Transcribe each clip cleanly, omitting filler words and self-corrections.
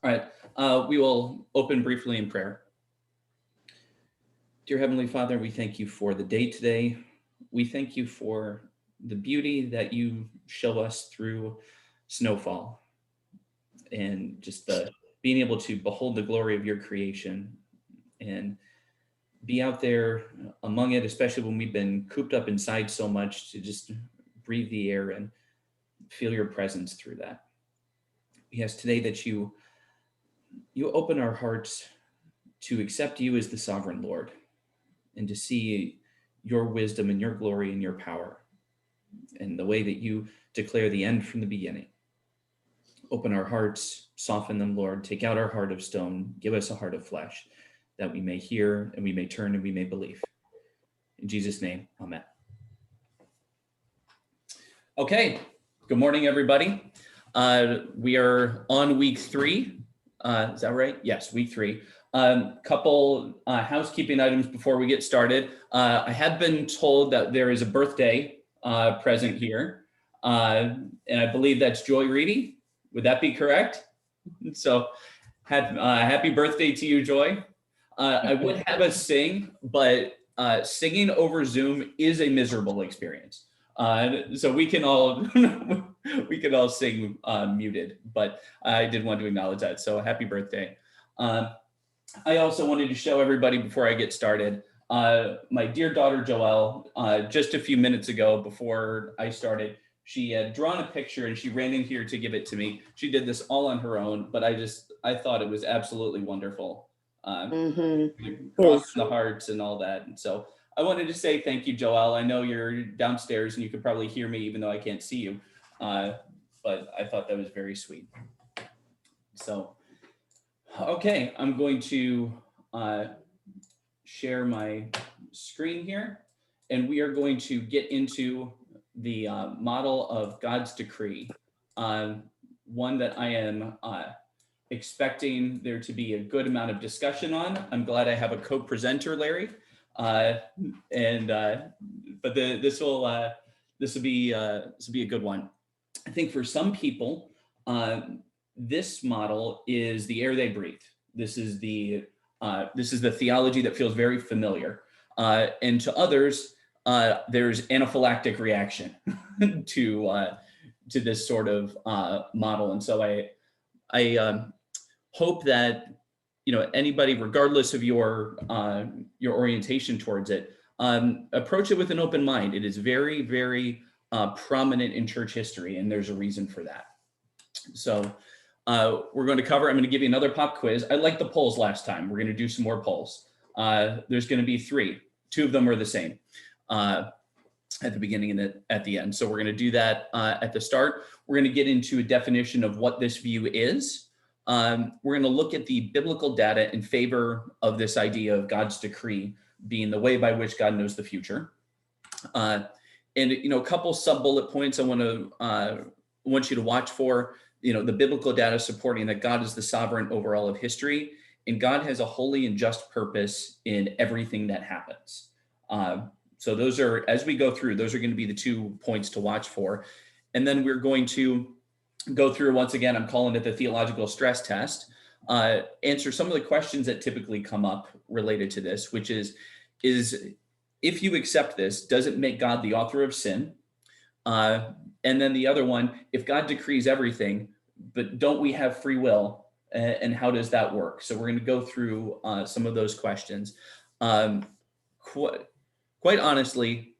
All right, we will open briefly in prayer. Dear Heavenly Father, we thank you for the day today. We thank you for the beauty that you show us through snowfall and just the being able to behold the glory of your creation and be out there among it, especially when we've been cooped up inside so much, to just breathe the air and feel your presence through that. Yes, today that you open our hearts to accept you as the sovereign Lord and to see your wisdom and your glory and your power and the way that you declare the end from the beginning. Open our hearts, soften them, Lord. Take out our heart of stone, give us a heart of flesh, that we may hear and we may turn and we may believe. In Jesus' name, amen. Okay, good morning, everybody. We are on week 3. Is that right? Yes, week 3. Couple housekeeping items before we get started. I had been told that there is a birthday present here, and I believe that's Joy Reedy. Would that be correct? So, happy birthday to you, Joy. I would have us sing, but singing over Zoom is a miserable experience. So we can all sing muted, but I did want to acknowledge that. So happy birthday. I also wanted to show everybody before I get started, my dear daughter Joelle, just a few minutes ago before I started, she had drawn a picture and she ran in here to give it to me. She did this all on her own, but I thought it was absolutely wonderful. Crossing the hearts and all that. And so I wanted to say thank you, Joelle. I know you're downstairs and you could probably hear me even though I can't see you. But I thought that was very sweet. So, okay, I'm going to share my screen here, and we are going to get into the model of God's decree, one that I am expecting there to be a good amount of discussion on. I'm glad I have a co-presenter, Larry, but this will be a good one. I think for some people, this model is the air they breathe. This is the theology that feels very familiar, and to others, there's anaphylactic reaction to this sort of model. And so I hope that anybody, regardless of your orientation towards it, approach it with an open mind. It is very, very prominent in church history, and there's a reason for that. So we're going to cover. I'm going to give you another pop quiz. I liked the polls last time. We're going to do some more polls. There's going to be 3. 2 of them are the same at the beginning and at the end. So we're going to do that at the start. We're going to get into a definition of what this view is. We're going to look at the biblical data in favor of this idea of God's decree being the way by which God knows the future. And a couple sub bullet points I want you to watch for. The biblical data supporting that God is the sovereign over all of history, and God has a holy and just purpose in everything that happens. So those are, as we go through, those are going to be the 2 points to watch for. And then we're going to go through, once again, I'm calling it the theological stress test, answer some of the questions that typically come up related to this, which is if you accept this, does it make God the author of sin? And then the other one, if God decrees everything, but don't we have free will? And how does that work? So we're going to go through some of those questions. Quite honestly,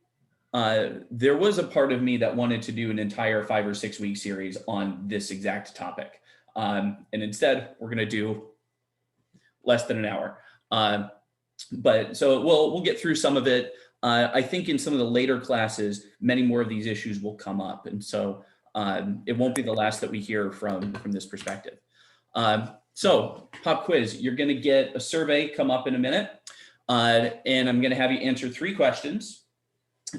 there was a part of me that wanted to do an entire 5 or 6 week series on this exact topic. And instead, we're going to do less than an hour. But so we'll get through some of it. I think in some of the later classes, many more of these issues will come up. And so it won't be the last that we hear from this perspective. So pop quiz, you're going to get a survey come up in a minute. And I'm going to have you answer 3 questions.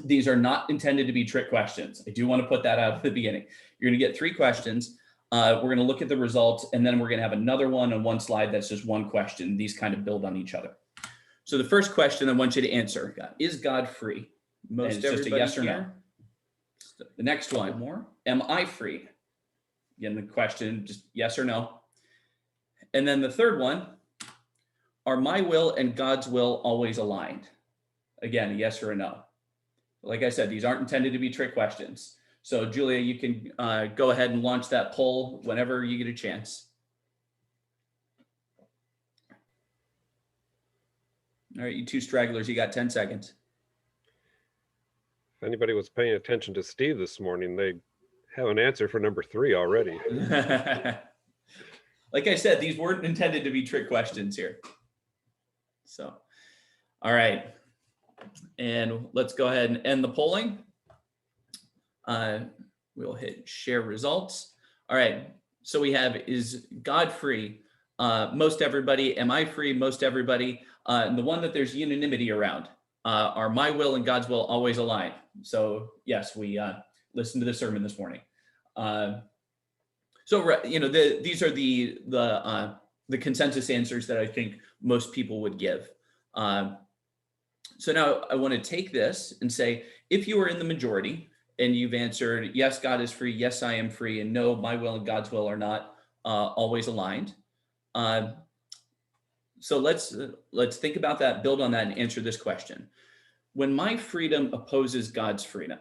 These are not intended to be trick questions. I do want to put that out at the beginning. You're going to get 3 questions. We're going to look at the results, and then we're going to have another one on one slide that's just one question. These kind of build on each other. So the first question I want you to answer, is God free? Most it's just a yes or no. The next one, am I free? Again, the question, just yes or no. And then the third one, are my will and God's will always aligned? Again, a yes or a no. Like I said, these aren't intended to be trick questions. So Julia, you can go ahead and launch that poll whenever you get a chance. All right, you two stragglers, you got 10 seconds. If anybody was paying attention to Steve this morning, they have an answer for number 3 already. Like I said, these weren't intended to be trick questions here. So, all right. And let's go ahead and end the polling. We'll hit share results. All right. So we have, is God free? Most everybody. Am I free? Most everybody. And the one that there's unanimity around, are my will and God's will always aligned? So yes, we listened to the sermon this morning. So these are the consensus answers that I think most people would give. So now I want to take this and say, if you are in the majority and you've answered, yes, God is free, yes, I am free, and no, my will and God's will are not always aligned. So let's think about that, build on that, and answer this question. When my freedom opposes God's freedom,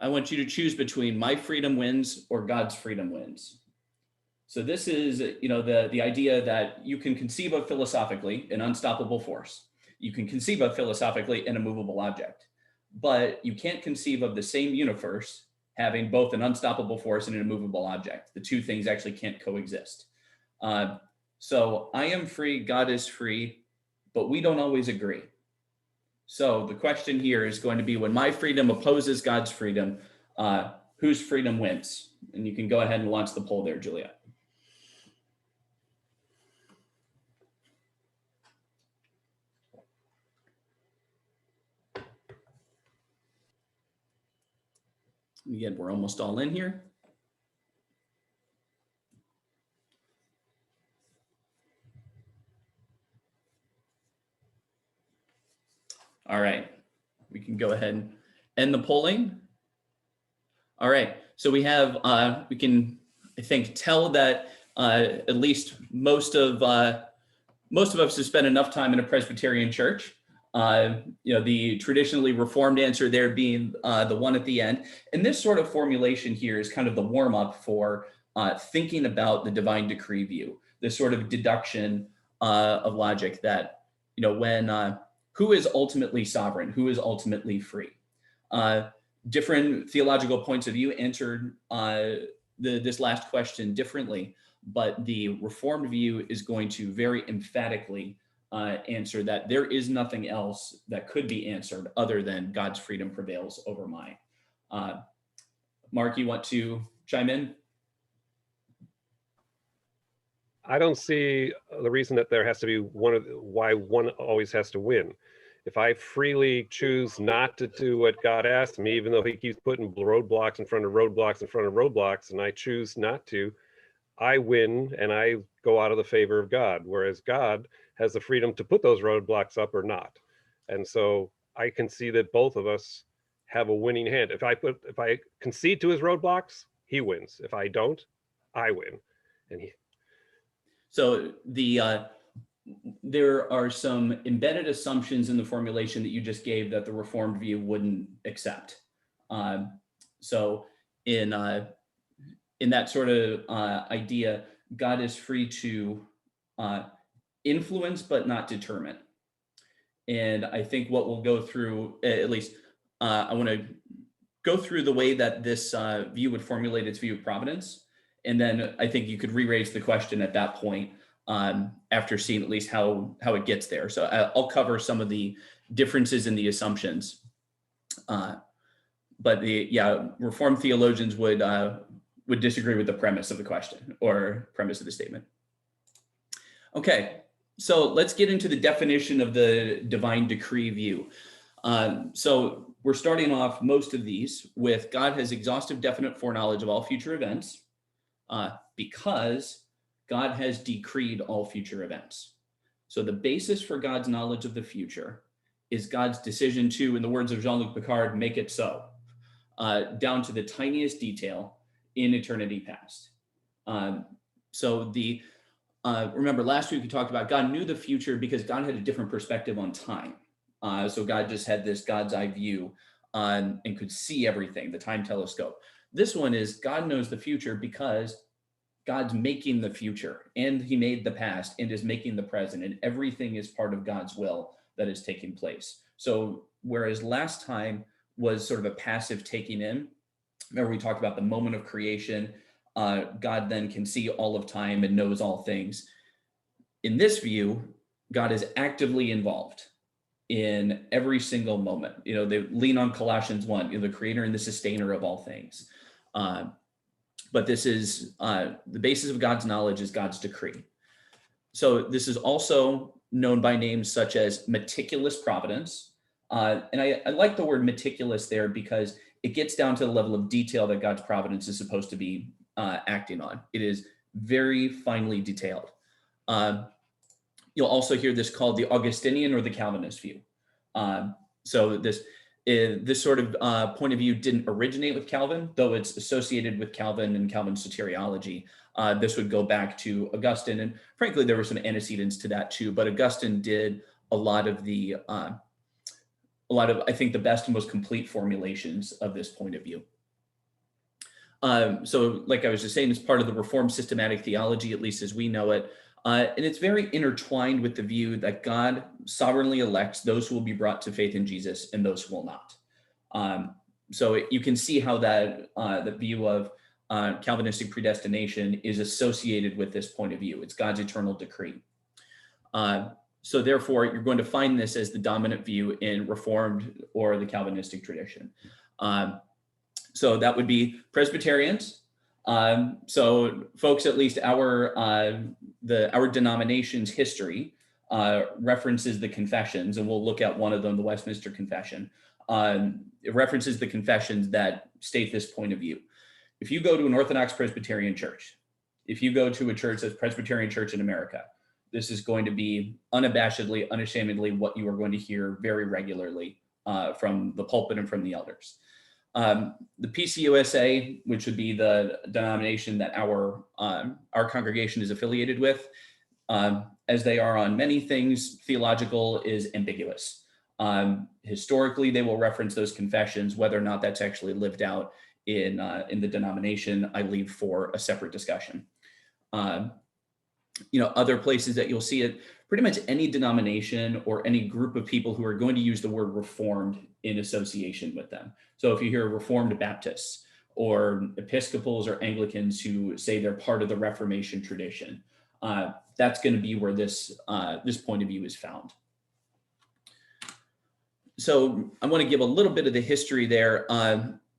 I want you to choose between my freedom wins or God's freedom wins. So this is, the idea that you can conceive of philosophically an unstoppable force. You can conceive of philosophically an immovable object, but you can't conceive of the same universe having both an unstoppable force and an immovable object. The two things actually can't coexist. So I am free, God is free, but we don't always agree. So the question here is going to be, when my freedom opposes God's freedom, whose freedom wins? And you can go ahead and launch the poll there, Julia. Again, we're almost all in here. All right, we can go ahead and end the polling. All right, so we have, we can, I think, tell that at least most of us have spent enough time in a Presbyterian church. The traditionally Reformed answer there being the one at the end. And this sort of formulation here is kind of the warm up for thinking about the divine decree view, this sort of deduction of logic that, when who is ultimately sovereign, who is ultimately free? Different theological points of view answered this last question differently, but the Reformed view is going to very emphatically answer that there is nothing else that could be answered other than God's freedom prevails over mine. Mark, you want to chime in? I don't see the reason that there has to be why one always has to win. If I freely choose not to do what God asked me, even though he keeps putting roadblocks in front of roadblocks in front of roadblocks, and I choose not to, I win and I go out of the favor of God, whereas God has the freedom to put those roadblocks up or not. And so I can see that both of us have a winning hand. If I concede to his roadblocks, he wins. If I don't, I win. So there are some embedded assumptions in the formulation that you just gave that the Reformed view wouldn't accept. So in that sort of idea, God is free to influence but not determine. And I think what we'll go through, at least I want to go through the way that this view would formulate its view of providence. And then I think you could re-raise the question at that point after seeing at least how it gets there. So I'll cover some of the differences in the assumptions. But Reformed theologians would disagree with the premise of the question or premise of the statement. Okay, so let's get into the definition of the divine decree view. So we're starting off most of these with God has exhaustive, definite foreknowledge of all future events because God has decreed all future events. So the basis for God's knowledge of the future is God's decision to, in the words of Jean-Luc Picard, make it so, down to the tiniest detail in eternity past. So remember last week we talked about God knew the future because God had a different perspective on time. So God just had this God's eye view and could see everything, the time telescope. This one is God knows the future because God's making the future, and he made the past and is making the present, and everything is part of God's will that is taking place. So whereas last time was sort of a passive taking in, remember we talked about the moment of creation, God then can see all of time and knows all things. In this view, God is actively involved in every single moment. They lean on Colossians 1, the creator and the sustainer of all things. But this is the basis of God's knowledge is God's decree. So this is also known by names such as meticulous providence. And I like the word meticulous there because it gets down to the level of detail that God's providence is supposed to be acting on. It is very finely detailed. You'll also hear this called the Augustinian or the Calvinist view. So this sort of point of view didn't originate with Calvin, though it's associated with Calvin and Calvin's soteriology. This would go back to Augustine, and frankly, there were some antecedents to that too. But Augustine did a lot of, I think, the best and most complete formulations of this point of view. So, like I was just saying, it's part of the Reformed systematic theology, at least as we know it. And it's very intertwined with the view that God sovereignly elects those who will be brought to faith in Jesus and those who will not. So you can see how that the view of Calvinistic predestination is associated with this point of view. It's God's eternal decree. So therefore, you're going to find this as the dominant view in Reformed or the Calvinistic tradition. So that would be Presbyterians. So folks, at least our denomination's history references the confessions, and we'll look at one of them, the Westminster Confession. It references the confessions that state this point of view. If you go to an Orthodox Presbyterian church, if you go to a church that's Presbyterian Church in America, this is going to be unabashedly, unashamedly what you are going to hear very regularly from the pulpit and from the elders. The PCUSA, which would be the denomination that our congregation is affiliated with, as they are on many things, theological is ambiguous. Historically, they will reference those confessions. Whether or not that's actually lived out in the denomination, I leave for a separate discussion. Other places that you'll see it, pretty much any denomination or any group of people who are going to use the word Reformed in association with them. So if you hear Reformed Baptists or Episcopals or Anglicans who say they're part of the Reformation tradition, that's going to be where this point of view is found. So I want to give a little bit of the history there.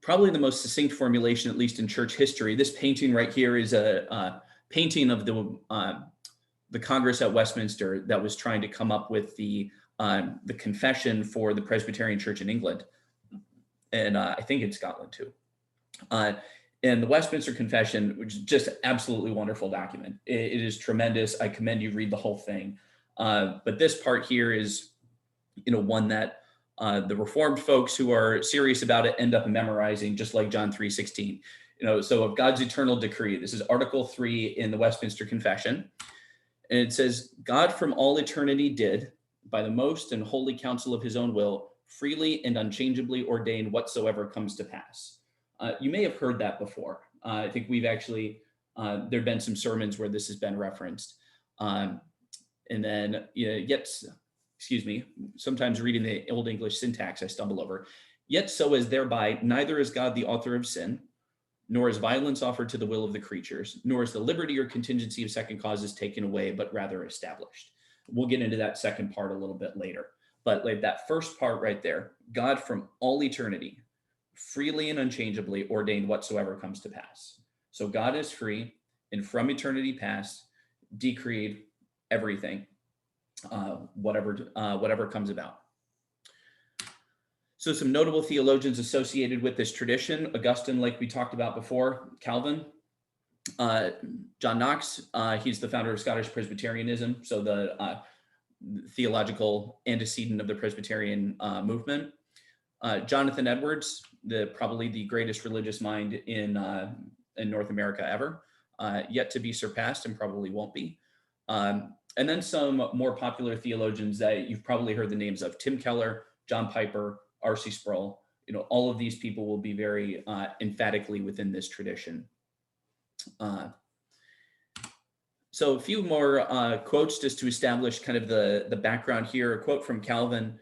Probably the most succinct formulation, at least in church history. This painting right here is a painting of the Congress at Westminster that was trying to come up with the confession for the Presbyterian Church in England, and I think in Scotland too. And the Westminster Confession, which is just an absolutely wonderful document. It is tremendous. I commend you read the whole thing. But this part here is, one that the Reformed folks who are serious about it end up memorizing, just like John 3:16. So of God's eternal decree, this is Article 3 in the Westminster Confession. And it says, God from all eternity did, by the most and holy counsel of his own will, freely and unchangeably ordain whatsoever comes to pass. You may have heard that before. I think we've actually, there have been some sermons where this has been referenced. And then sometimes reading the Old English syntax, I stumble over. Yet so as thereby, neither is God the author of sin, nor is violence offered to the will of the creatures, nor is the liberty or contingency of second causes taken away, but rather established. We'll get into that second part a little bit later. But like that first part right there, God from all eternity, freely and unchangeably ordained whatsoever comes to pass. So God is free, and from eternity past, decreed everything, whatever comes about. So some notable theologians associated with this tradition: Augustine, like we talked about before, Calvin, John Knox, he's the founder of Scottish Presbyterianism, so the theological antecedent of the Presbyterian movement. Jonathan Edwards, probably the greatest religious mind in North America ever. yet to be surpassed and probably won't be. And then some more popular theologians that you've probably heard the names of: Tim Keller, John Piper, R.C. Sproul. All of these people will be very emphatically within this tradition. So a few more quotes just to establish kind of the background here. A quote from Calvin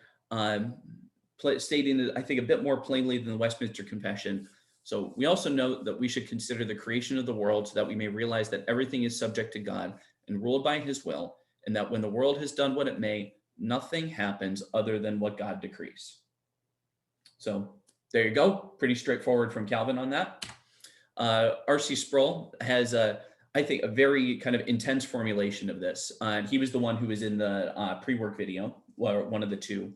stating it, I think, a bit more plainly than the Westminster Confession. So we also note that we should consider the creation of the world so that we may realize that everything is subject to God and ruled by his will, and that when the world has done what it may, nothing happens other than what God decrees. So there you go. Pretty straightforward from Calvin on that. R.C. Sproul has, I think, a very kind of intense formulation of this. He was the one who was in the pre-work video, or one of the two.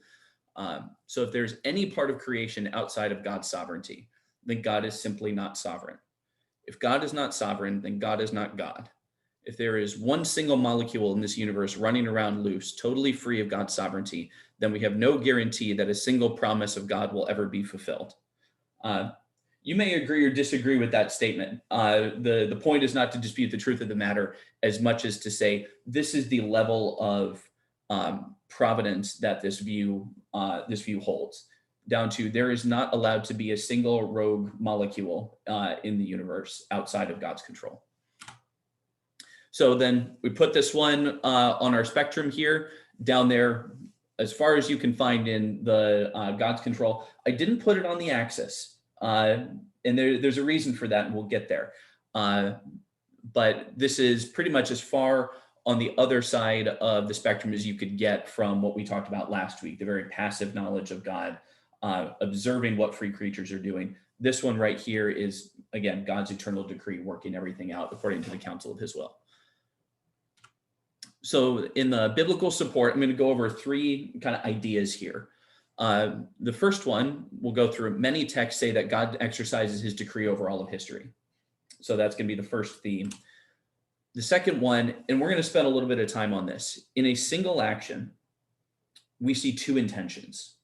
So if there's any part of creation outside of God's sovereignty, then God is simply not sovereign. If God is not sovereign, then God is not God. If there is one single molecule in this universe running around loose, totally free of God's sovereignty, then we have no guarantee that a single promise of God will ever be fulfilled. You may agree or disagree with that statement. The point is not to dispute the truth of the matter as much as to say this is the level of providence that this view holds, down to there is not allowed to be a single rogue molecule in the universe outside of God's control. So then we put this one on our spectrum here, down there, as far as you can find in the God's control. I didn't put it on the axis, and there's a reason for that, and we'll get there. But this is pretty much as far on the other side of the spectrum as you could get from what we talked about last week, the very passive knowledge of God, observing what free creatures are doing. This one right here is, again, God's eternal decree working everything out according to the counsel of his will. So in the biblical support, I'm going to go over three kind of ideas here. The first one we'll go through. Many texts say that God exercises his decree over all of history. So that's going to be the first theme. The second one, and we're going to spend a little bit of time on this. In a single action, we see two intentions.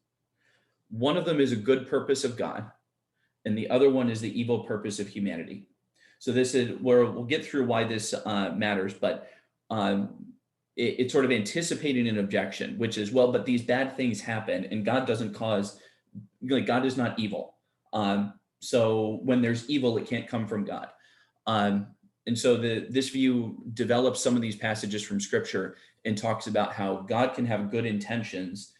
One of them is a good purpose of God, and the other one is the evil purpose of humanity. So this is where we'll get through why this matters, but it's sort of anticipating an objection, which is, well, but these bad things happen, and God doesn't cause, like, God is not evil. So when there's evil, it can't come from God. And so this view develops some of these passages from Scripture and talks about how God can have good intentions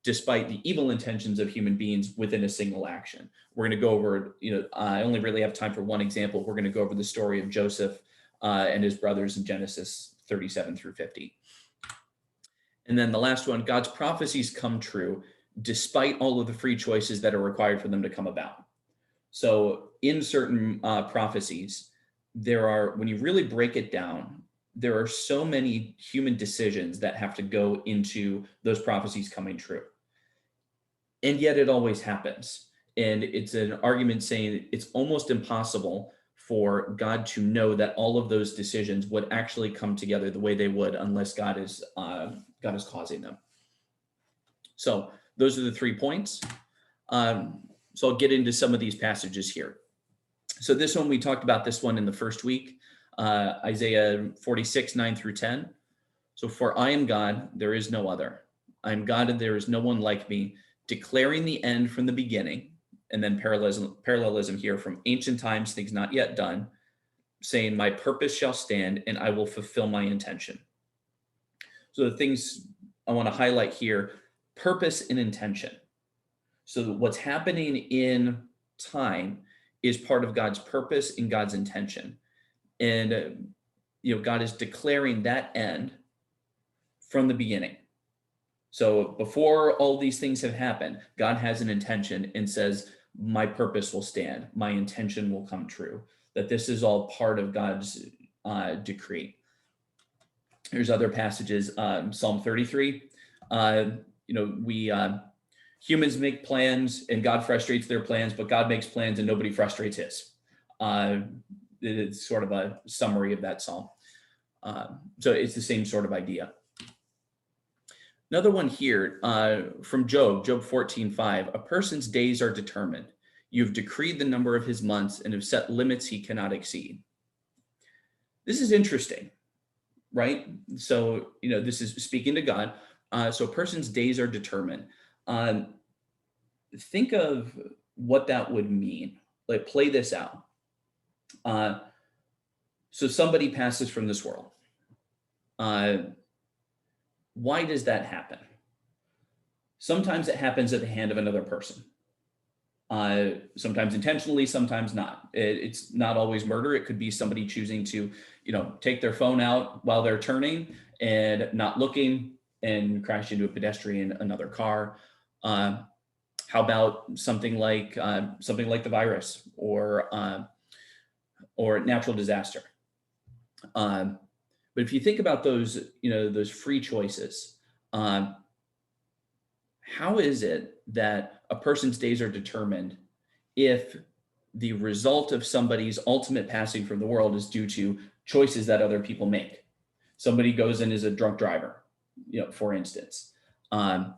despite the evil intentions of human beings within a single action. We're going to go over, I only really have time for one example. We're going to go over the story of Joseph and his brothers in Genesis 37 through 50. And then the last one, God's prophecies come true despite all of the free choices that are required for them to come about. So in certain prophecies, there are, when you really break it down, there are so many human decisions that have to go into those prophecies coming true. And yet it always happens. And it's an argument saying it's almost impossible for God to know that all of those decisions would actually come together the way they would unless God is causing them. So those are the 3 points. So I'll get into some of these passages here. So this one, we talked about this one in the first week, Isaiah 46, 9 through 10. So, for I am God, there is no other. I am God and there is no one like me, declaring the end from the beginning. And then parallelism here from ancient times, things not yet done, saying my purpose shall stand and I will fulfill my intention. So the things I want to highlight here, purpose and intention. So what's happening in time is part of God's purpose and God's intention. And, God is declaring that end from the beginning. So before all these things have happened, God has an intention and says, my purpose will stand. My intention will come true. That this is all part of God's decree. There's other passages, Psalm 33. Humans make plans and God frustrates their plans, but God makes plans and nobody frustrates his. It's sort of a summary of that psalm. So it's the same sort of idea. Another one here from Job 14:5. A person's days are determined. You've decreed the number of his months and have set limits he cannot exceed. This is interesting, right? So, this is speaking to God. So a person's days are determined. Um, think of what that would mean. Like, play this out. Uh, so somebody passes from this world. Uh, why does that happen? Sometimes it happens at the hand of another person. Sometimes intentionally, sometimes not. It's not always murder. It could be somebody choosing to, take their phone out while they're turning and not looking and crash into a pedestrian, another car. Uh, how about something like the virus or natural disaster? Um, but if you think about those free choices, um, how is it that a person's days are determined if the result of somebody's ultimate passing from the world is due to choices that other people make? Somebody goes in as a drunk driver, for instance. Um,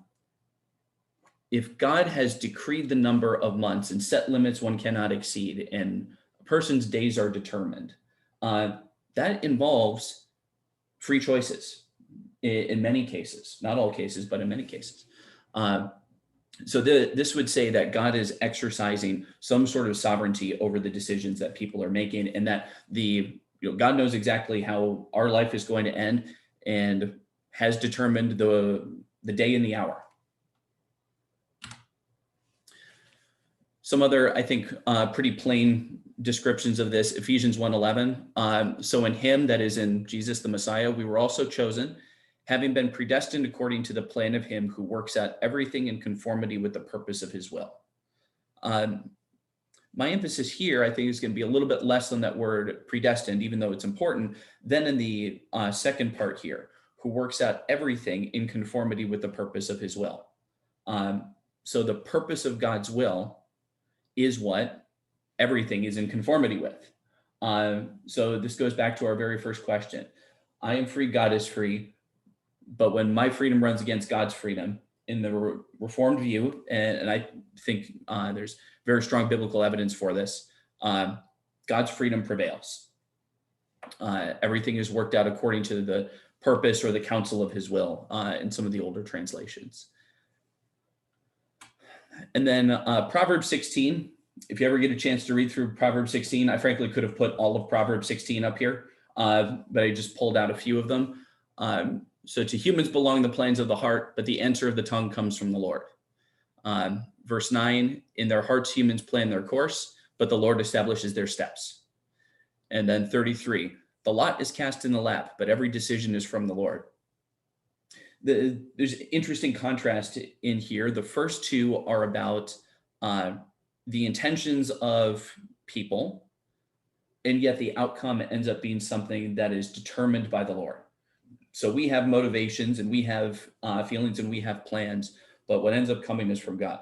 if God has decreed the number of months and set limits one cannot exceed, and a person's days are determined, uh, that involves free choices in many cases, not all cases, but in many cases. Uh, this would say that God is exercising some sort of sovereignty over the decisions that people are making, and that God knows exactly how our life is going to end and has determined the day and the hour. Some other, I think, pretty plain descriptions of this: Ephesians 1:11. So in him, that is in Jesus the Messiah, we were also chosen, having been predestined according to the plan of him who works out everything in conformity with the purpose of his will. My emphasis here, I think, is going to be a little bit less on that word predestined, even though it's important, than in the second part here, who works out everything in conformity with the purpose of his will. So the purpose of God's will is what everything is in conformity with. So this goes back to our very first question. I am free, God is free. But when my freedom runs against God's freedom, in the Reformed view, and I think there's very strong biblical evidence for this, God's freedom prevails. Everything is worked out according to the purpose or the counsel of his will in some of the older translations. And then Proverbs 16, if you ever get a chance to read through Proverbs 16, I frankly could have put all of Proverbs 16 up here, but I just pulled out a few of them. So to humans belong the plans of the heart, but the answer of the tongue comes from the Lord. Verse 9, in their hearts humans plan their course, but the Lord establishes their steps. And then 33, the lot is cast in the lap, but every decision is from the Lord. There's interesting contrast in here. The first two are about the intentions of people, and yet the outcome ends up being something that is determined by the Lord. So we have motivations and we have feelings and we have plans, but what ends up coming is from God.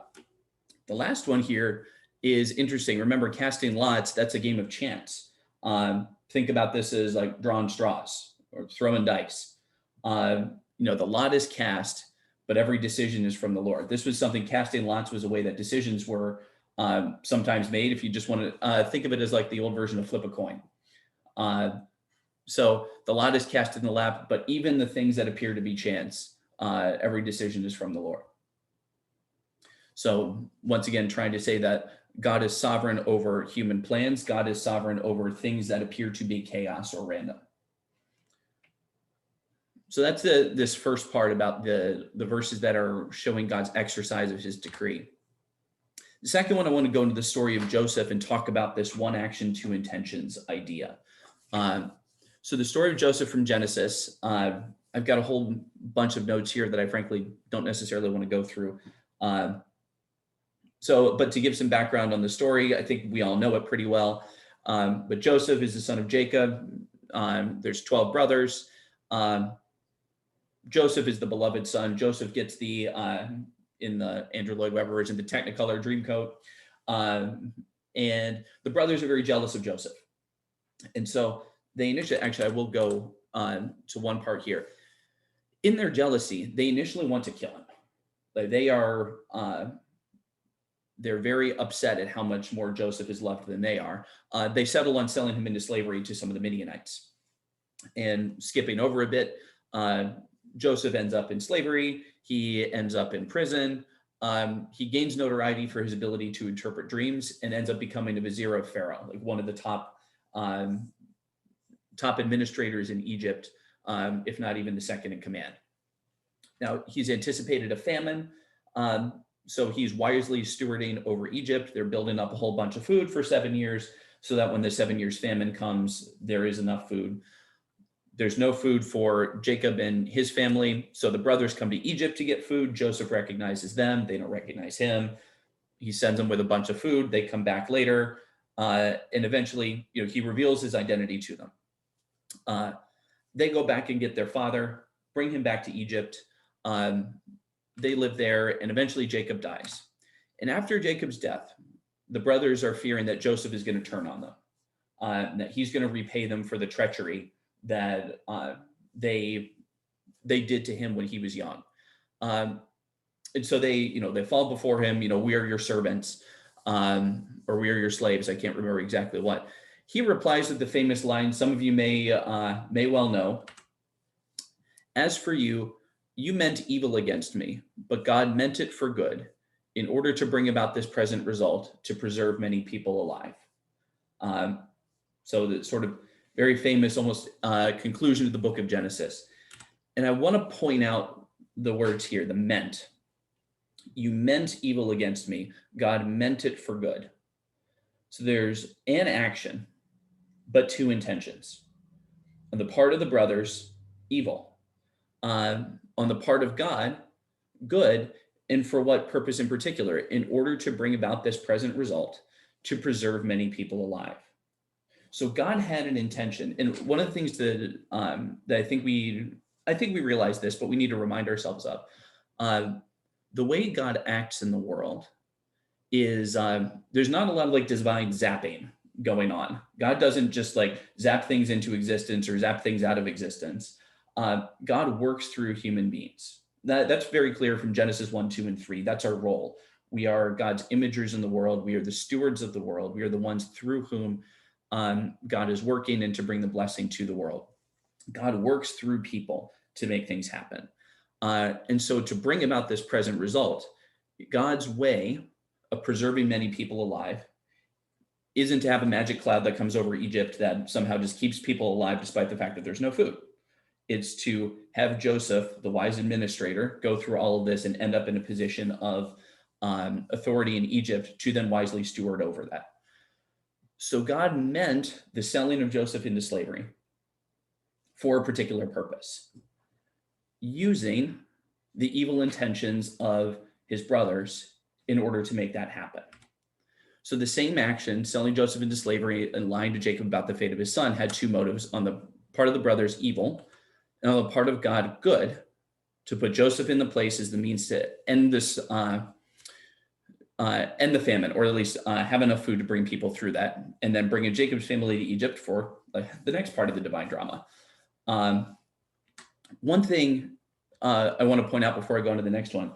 The last one here is interesting. Remember, casting lots, that's a game of chance. Think about this as like drawing straws or throwing dice. The lot is cast, but every decision is from the Lord. This was something, casting lots was a way that decisions were sometimes made. If you just want to think of it as like the old version of flip a coin. So the lot is cast in the lap, but even the things that appear to be chance, every decision is from the Lord. So once again, trying to say that God is sovereign over human plans. God is sovereign over things that appear to be chaos or random. So that's this first part about the verses that are showing God's exercise of his decree. The second one, I want to go into the story of Joseph and talk about this one action, two intentions idea. So the story of Joseph from Genesis, I've got a whole bunch of notes here that I frankly don't necessarily want to go through. But to give some background on the story, I think we all know it pretty well. But Joseph is the son of Jacob. There's 12 brothers. Joseph is the beloved son. Joseph gets in the Andrew Lloyd Webber version, the Technicolor Dreamcoat. And the brothers are very jealous of Joseph. And so they initially, actually, I will go to one part here. In their jealousy, they initially want to kill him. Like they're very upset at how much more Joseph is loved than they are. They settle on selling him into slavery to some of the Midianites. And skipping over a bit, Joseph ends up in slavery. He ends up in prison. He gains notoriety for his ability to interpret dreams and ends up becoming a vizier of Pharaoh, like one of the top administrators in Egypt, if not even the second in command. Now, he's anticipated a famine, so he's wisely stewarding over Egypt. They're building up a whole bunch of food for 7 years so that when the 7 years famine comes, there is enough food. There's no food for Jacob and his family, so the brothers come to Egypt to get food. Joseph recognizes them. They don't recognize him. He sends them with a bunch of food. They come back later, and eventually, he reveals his identity to them. They go back and get their father, bring him back to Egypt. They live there, and eventually Jacob dies. And after Jacob's death, the brothers are fearing that Joseph is going to turn on them, that he's going to repay them for the treachery that they did to him when he was young. And so they fall before him, we are your servants, or we are your slaves. I can't remember exactly what. He replies with the famous line some of you may well know. As for you, you meant evil against me, but God meant it for good in order to bring about this present result, to preserve many people alive. So the sort of very famous, almost conclusion of the book of Genesis. And I want to point out the words here, the meant. You meant evil against me. God meant it for good. So there's an action, but two intentions. On the part of the brothers, evil. On the part of God, good. And for what purpose in particular? In order to bring about this present result, to preserve many people alive. So God had an intention, and one of the things that I think we realize this, but we need to remind ourselves of the way God acts in the world is there's not a lot of divine zapping going on. God doesn't just zap things into existence or zap things out of existence. God works through human beings. That's very clear from Genesis 1, 2, and 3. That's our role. We are God's imagers in the world. We are the stewards of the world. We are the ones through whom God is working and to bring the blessing to the world. God works through people to make things happen. And so to bring about this present result, God's way of preserving many people alive isn't to have a magic cloud that comes over Egypt that somehow just keeps people alive despite the fact that there's no food. It's to have Joseph, the wise administrator, go through all of this and end up in a position of authority in Egypt to then wisely steward over that. So God meant the selling of Joseph into slavery for a particular purpose, using the evil intentions of his brothers in order to make that happen. So the same action, selling Joseph into slavery and lying to Jacob about the fate of his son, had two motives. On the part of the brothers, evil, and on the part of God, good, to put Joseph in the place as the means to end this end the famine, or at least have enough food to bring people through that, and then bring in Jacob's family to Egypt for the next part of the divine drama. One thing I want to point out before I go on to the next one.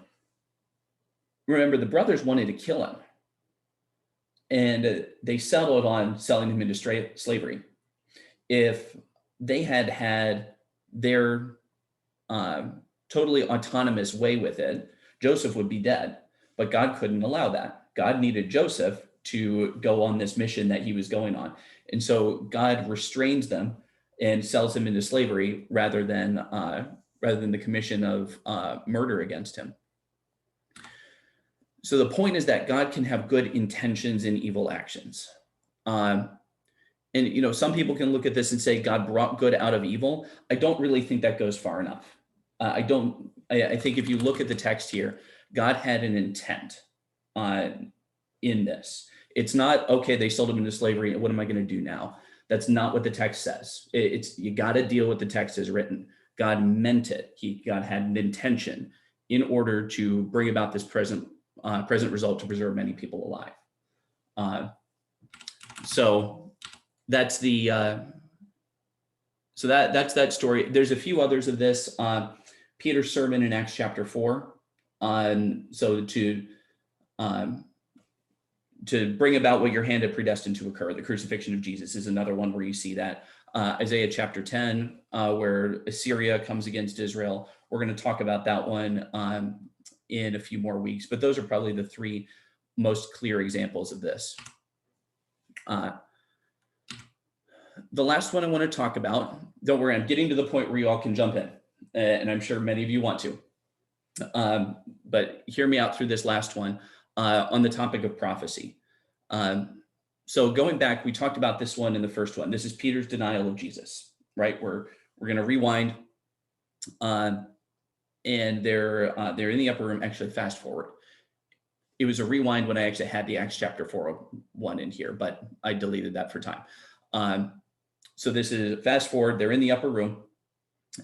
Remember, the brothers wanted to kill him, and they settled on selling him into slavery. If they had their totally autonomous way with it, Joseph would be dead. But God couldn't allow that. God needed Joseph to go on this mission that he was going on. And so God restrains them and sells him into slavery rather than the commission of murder against him. So the point is that God can have good intentions in evil actions. And some people can look at this and say God brought good out of evil. I don't really think that goes far enough. I think if you look at the text here, God had an intent in this. It's not, okay, they sold him into slavery, what am I going to do now? That's not what the text says. You got to deal with the text as written. God meant it. God had an intention in order to bring about this present result to preserve many people alive. So that's that's that story. There's a few others of this. Peter's sermon in Acts chapter 4. So to to bring about what your hand had predestined to occur. The crucifixion of Jesus is another one where you see that. Isaiah chapter 10, where Assyria comes against Israel. We're going to talk about that one in a few more weeks, but those are probably the three most clear examples of this. The last one I want to talk about, don't worry, I'm getting to the point where you all can jump in, and I'm sure many of you want to. But hear me out through this last one on the topic of prophecy. So going back, we talked about this one in the first one. This is Peter's denial of Jesus, right? We're going to rewind, and they're in the upper room. Actually, fast forward. It was a rewind when I actually had the Acts chapter 4:1 in here, but I deleted that for time. So this is fast forward. They're in the upper room,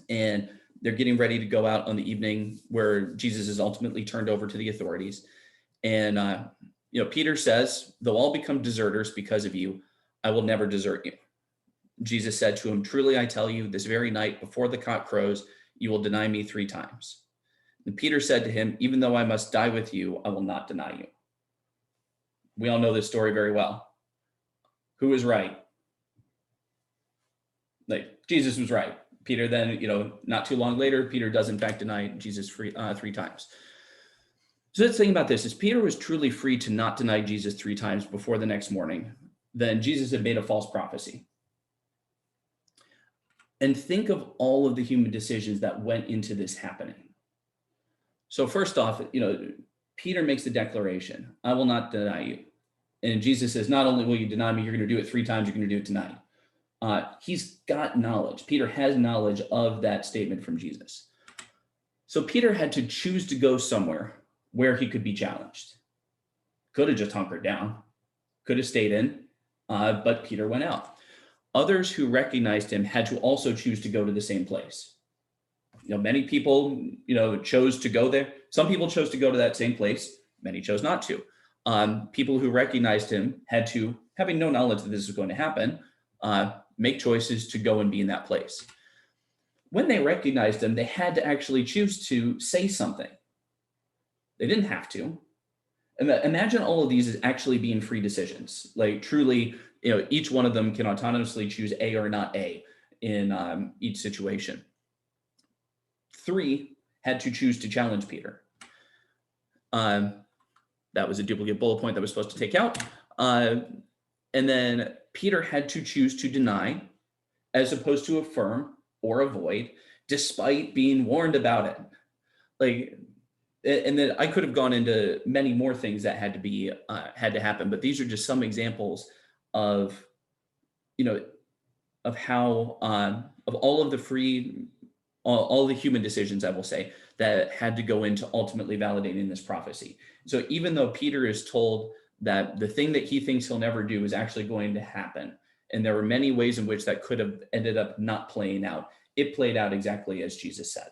and they're getting ready to go out on the evening where Jesus is ultimately turned over to the authorities. And, Peter says, though all become deserters because of you, I will never desert you. Jesus said to him, truly, I tell you, this very night before the cock crows, you will deny me 3 times. And Peter said to him, even though I must die with you, I will not deny you. We all know this story very well. Who is right? Jesus was right. Peter then, not too long later, Peter does in fact deny Jesus 3 times. So the thing about this is Peter was truly free to not deny Jesus 3 times before the next morning. Then Jesus had made a false prophecy. And think of all of the human decisions that went into this happening. So first off, Peter makes the declaration, I will not deny you. And Jesus says, not only will you deny me, you're going to do it 3 times, you're going to do it tonight. He's got knowledge. Peter has knowledge of that statement from Jesus. So Peter had to choose to go somewhere where he could be challenged. Could have just hunkered down, could have stayed in, but Peter went out. Others who recognized him had to also choose to go to the same place. Many people, chose to go there. Some people chose to go to that same place. Many chose not to. People who recognized him had to, having no knowledge that this was going to happen, make choices to go and be in that place. When they recognized him, they had to actually choose to say something. They didn't have to. Imagine all of these as actually being free decisions. Like truly, each one of them can autonomously choose A or not A in each situation. 3 had to choose to challenge Peter. That was a duplicate bullet point that was supposed to take out. And then Peter had to choose to deny as opposed to affirm or avoid, despite being warned about it. And then I could have gone into many more things that had to happen, but these are just some examples of, of how, of all of the all the human decisions, I will say, that had to go into ultimately validating this prophecy. So even though Peter is told that the thing that he thinks he'll never do is actually going to happen, and there were many ways in which that could have ended up not playing out, it played out exactly as Jesus said.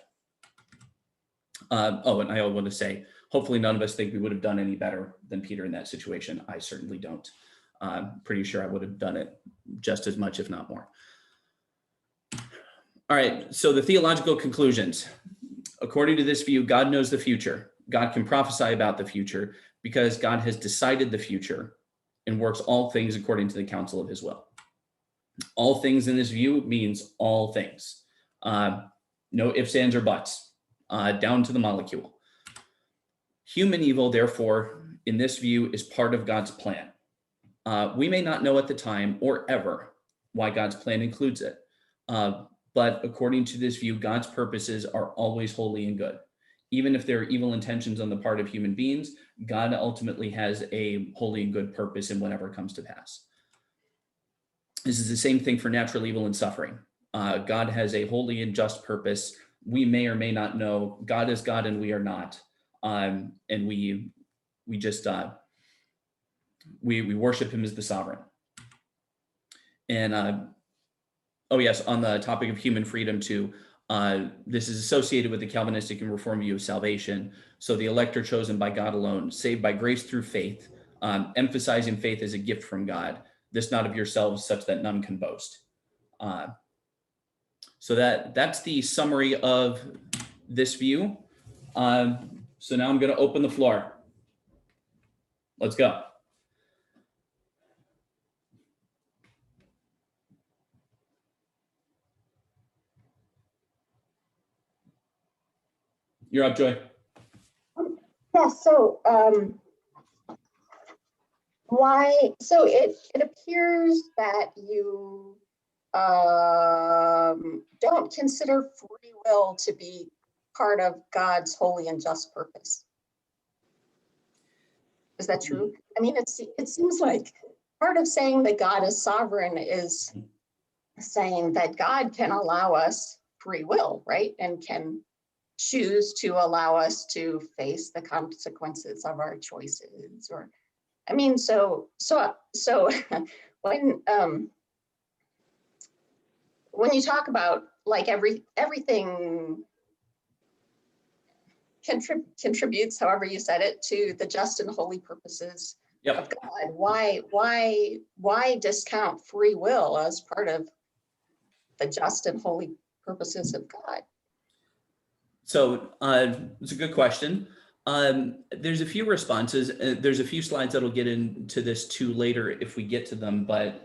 And I want to say, hopefully none of us think we would have done any better than Peter in that situation. I certainly don't. I'm pretty sure I would have done it just as much, if not more. All right, so the theological conclusions. According to this view, God knows the future. God can prophesy about the future because God has decided the future and works all things according to the counsel of his will. All things in this view means all things. No ifs, ands, or buts. Down to the molecule. Human evil, therefore, in this view, is part of God's plan. We may not know at the time or ever why God's plan includes it. But according to this view, God's purposes are always holy and good. Even if there are evil intentions on the part of human beings, God ultimately has a holy and good purpose in whatever comes to pass. This is the same thing for natural evil and suffering. God has a holy and just purpose. We may or may not know. God is God and we are not. And we just, we worship him as the sovereign. And oh yes, on the topic of human freedom too, this is associated with the Calvinistic and Reformed view of salvation. So the elect are chosen by God alone, saved by grace through faith, emphasizing faith as a gift from God, this not of yourselves, such that none can boast. So that's the summary of this view. So now I'm going to open the floor. Let's go. You're up, Joy. Yeah, so so it appears that you don't consider free will to be part of God's holy and just purpose. Is that true? I mean, it seems like part of saying that God is sovereign is saying that God can allow us free will, right? And can choose to allow us to face the consequences of our choices. Or, I mean, so when you talk about like everything contributes, however you said it, to the just and holy purposes of God, why discount free will as part of the just and holy purposes of God? So it's a good question. There's a few responses. There's a few slides that'll get into this too later if we get to them, but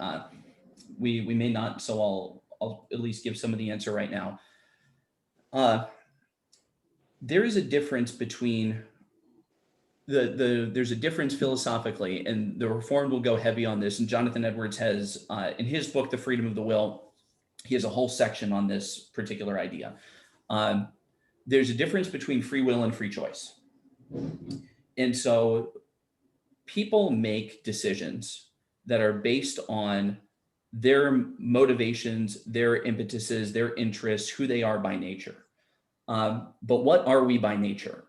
we may not. So I'll at least give some of the answer right now. There is a difference between there's a difference philosophically, and the Reformed will go heavy on this. And Jonathan Edwards has in his book, The Freedom of the Will, he has a whole section on this particular idea. There's a difference between free will and free choice. And so people make decisions that are based on their motivations, their impetuses, their interests, who they are by nature. But what are we by nature?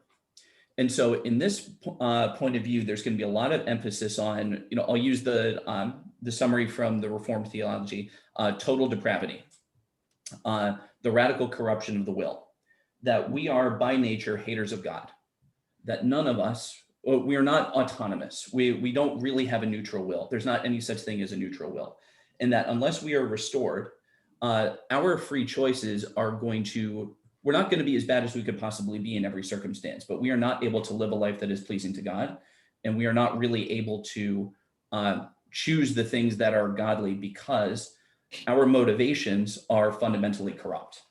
And so in this point of view, there's going to be a lot of emphasis on, I'll use the summary from the Reformed theology, total depravity, the radical corruption of the will, that we are by nature haters of God, that none of us, we are not autonomous. We don't really have a neutral will. There's not any such thing as a neutral will. And that unless we are restored, our free choices are we're not going to be as bad as we could possibly be in every circumstance, but we are not able to live a life that is pleasing to God. And we are not really able to choose the things that are godly because our motivations are fundamentally corrupt.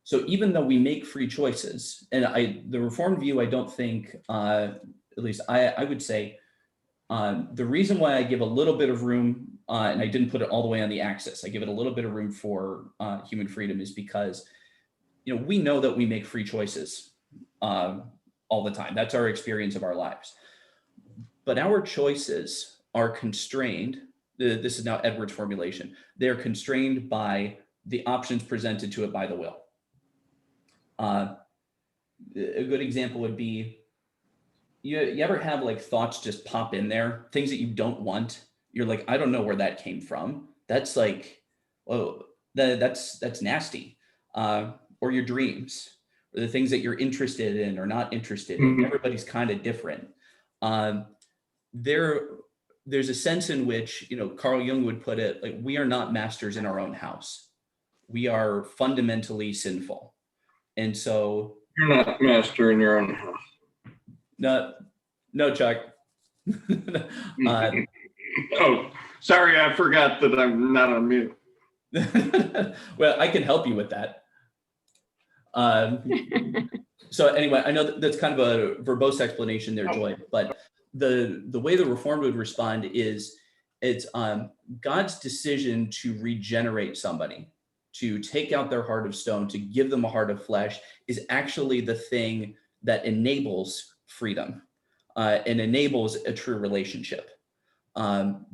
So even though we make free choices, and the Reformed view, I don't think, at least I would say, the reason why I give a little bit of room, and I didn't put it all the way on the axis, I give it a little bit of room for human freedom is because, we know that we make free choices all the time. That's our experience of our lives. But our choices are constrained. This is now Edwards' formulation. They're constrained by the options presented to it by the will. A good example would be, you ever have like thoughts just pop in there, things that you don't want? You're like, I don't know where that came from. That's like, oh, that's nasty. Or your dreams, or the things that you're interested in or not interested in. Everybody's kind of different. There's a sense in which, Carl Jung would put it like, we are not masters in our own house. We are fundamentally sinful. And so you're not master in your own house. No, Chuck. Oh, sorry, I forgot that I'm not on mute. Well, I can help you with that. So anyway, I know that's kind of a verbose explanation there, Joy, but the way the Reformed would respond is it's God's decision to regenerate somebody, to take out their heart of stone, to give them a heart of flesh, is actually the thing that enables freedom and enables a true relationship.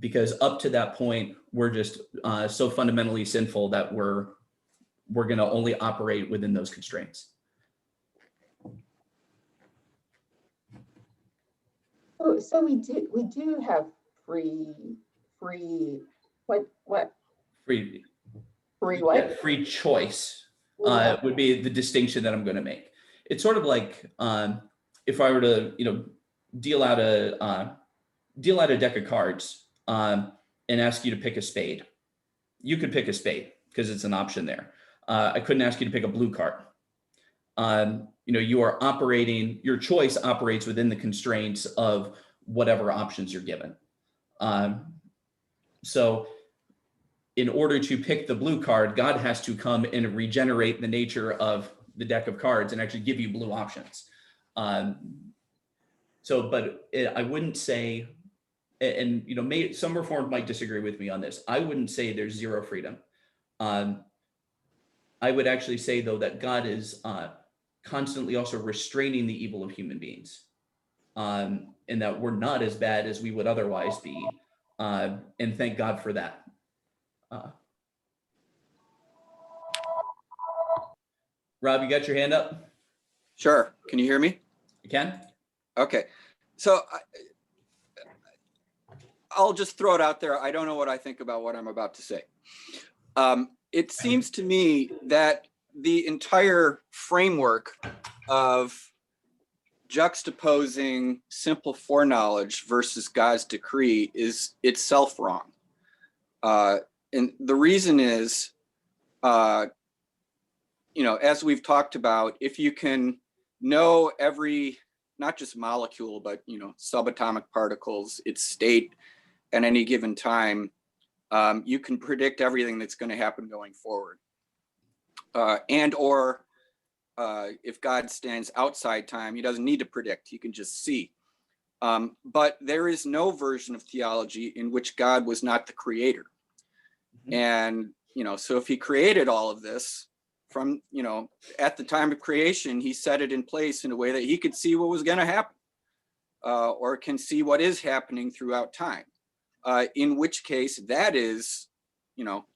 Because up to that point, we're just so fundamentally sinful that we're going to only operate within those constraints. So we do have free what? Free what? Yeah, free choice would be the distinction that I'm going to make. It's sort of like if I were to deal out a deck of cards and ask you to pick a spade. You could pick a spade because it's an option there. I couldn't ask you to pick a blue card. You are operating, your choice operates within the constraints of whatever options you're given. So in order to pick the blue card, God has to come and regenerate the nature of the deck of cards and actually give you blue options. I wouldn't say, and some reformed might disagree with me on this. I wouldn't say there's zero freedom. I would actually say, though, that God is constantly also restraining the evil of human beings, and that we're not as bad as we would otherwise be. And thank God for that. Rob, you got your hand up? Sure. Can you hear me? You can? Okay. So I'll just throw it out there. I don't know what I think about what I'm about to say. It seems to me that the entire framework of juxtaposing simple foreknowledge versus God's decree is itself wrong. And the reason is, as we've talked about, if you can know every, not just molecule, but, subatomic particles, its state at any given time, you can predict everything that's going to happen going forward. If God stands outside time, he doesn't need to predict, he can just see. But there is no version of theology in which God was not the creator. Mm-hmm. And, so if he created all of this from, at the time of creation, he set it in place in a way that he could see what was going to happen, or can see what is happening throughout time. In which case that is,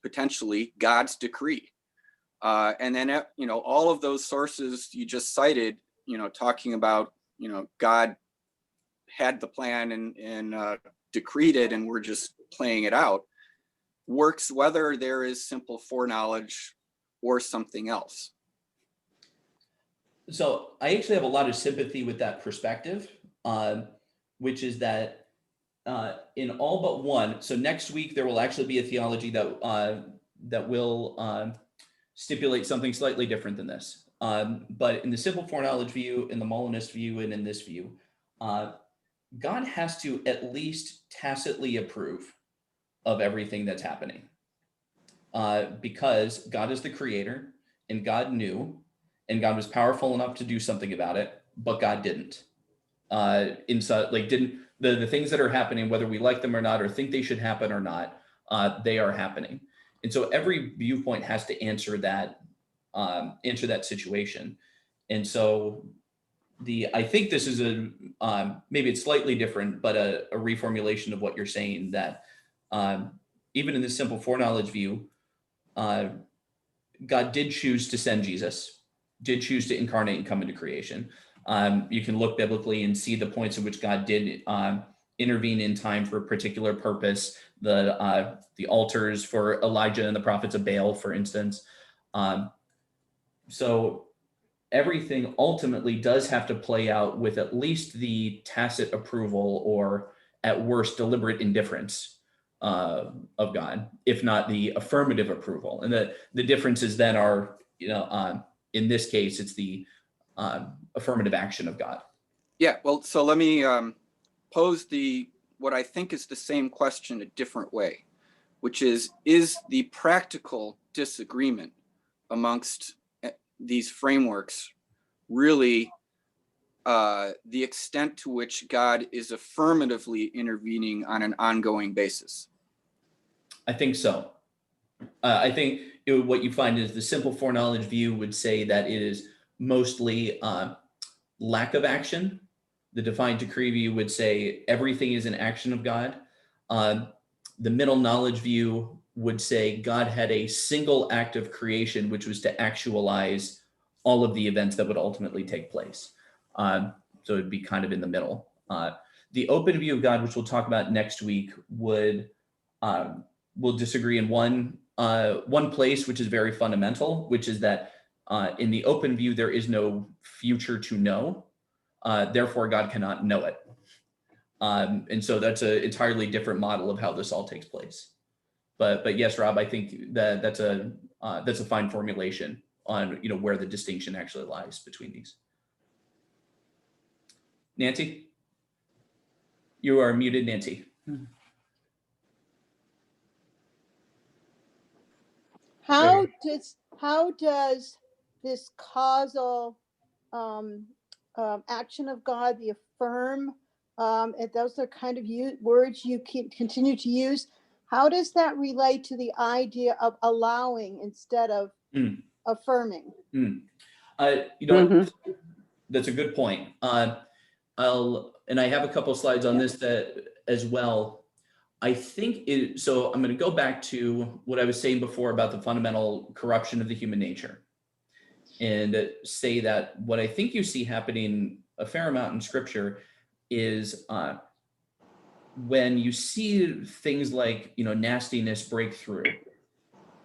potentially God's decree. And then, all of those sources you just cited, talking about, God had the plan and decreed it, and we're just playing it out, works whether there is simple foreknowledge or something else. So I actually have a lot of sympathy with that perspective, which is that in all but one, so next week there will actually be a theology that will stipulate something slightly different than this. But in the simple foreknowledge view, in the Molinist view, and in this view, God has to at least tacitly approve of everything that's happening, because God is the creator, and God knew, and God was powerful enough to do something about it, but God didn't. The things that are happening, whether we like them or not, or think they should happen or not, they are happening. And so every viewpoint has to answer that situation. And so I think this is maybe it's slightly different, but a reformulation of what you're saying, that even in this simple foreknowledge view, God did choose to send Jesus, did choose to incarnate and come into creation. You can look biblically and see the points in which God did intervene in time for a particular purpose. The altars for Elijah and the prophets of Baal, for instance. So everything ultimately does have to play out with at least the tacit approval, or at worst deliberate indifference of God, if not the affirmative approval. And the differences then are, in this case, it's the affirmative action of God. Yeah, well, so let me pose what I think is the same question a different way, which is the practical disagreement amongst these frameworks really the extent to which God is affirmatively intervening on an ongoing basis? I think so. I think what you find is the simple foreknowledge view would say that it is mostly lack of action. The defined decree view would say everything is an action of God. The middle knowledge view would say God had a single act of creation, which was to actualize all of the events that would ultimately take place. So it'd be kind of in the middle. The open view of God, which we'll talk about next week, will disagree in one place, which is very fundamental, which is that in the open view, there is no future to know. Therefore, God cannot know it. And so that's an entirely different model of how this all takes place. But yes, Rob, I think that's a fine formulation on where the distinction actually lies between these. Nancy, you are muted, Nancy. How does this causal action of God, the affirm, and those are kind of words you continue to use. How does that relate to the idea of allowing instead of affirming? That's a good point. And I have a couple slides on this as well. I think so I'm going to go back to what I was saying before about the fundamental corruption of the human nature, and say that what I think you see happening a fair amount in scripture is when you see things like, nastiness break through,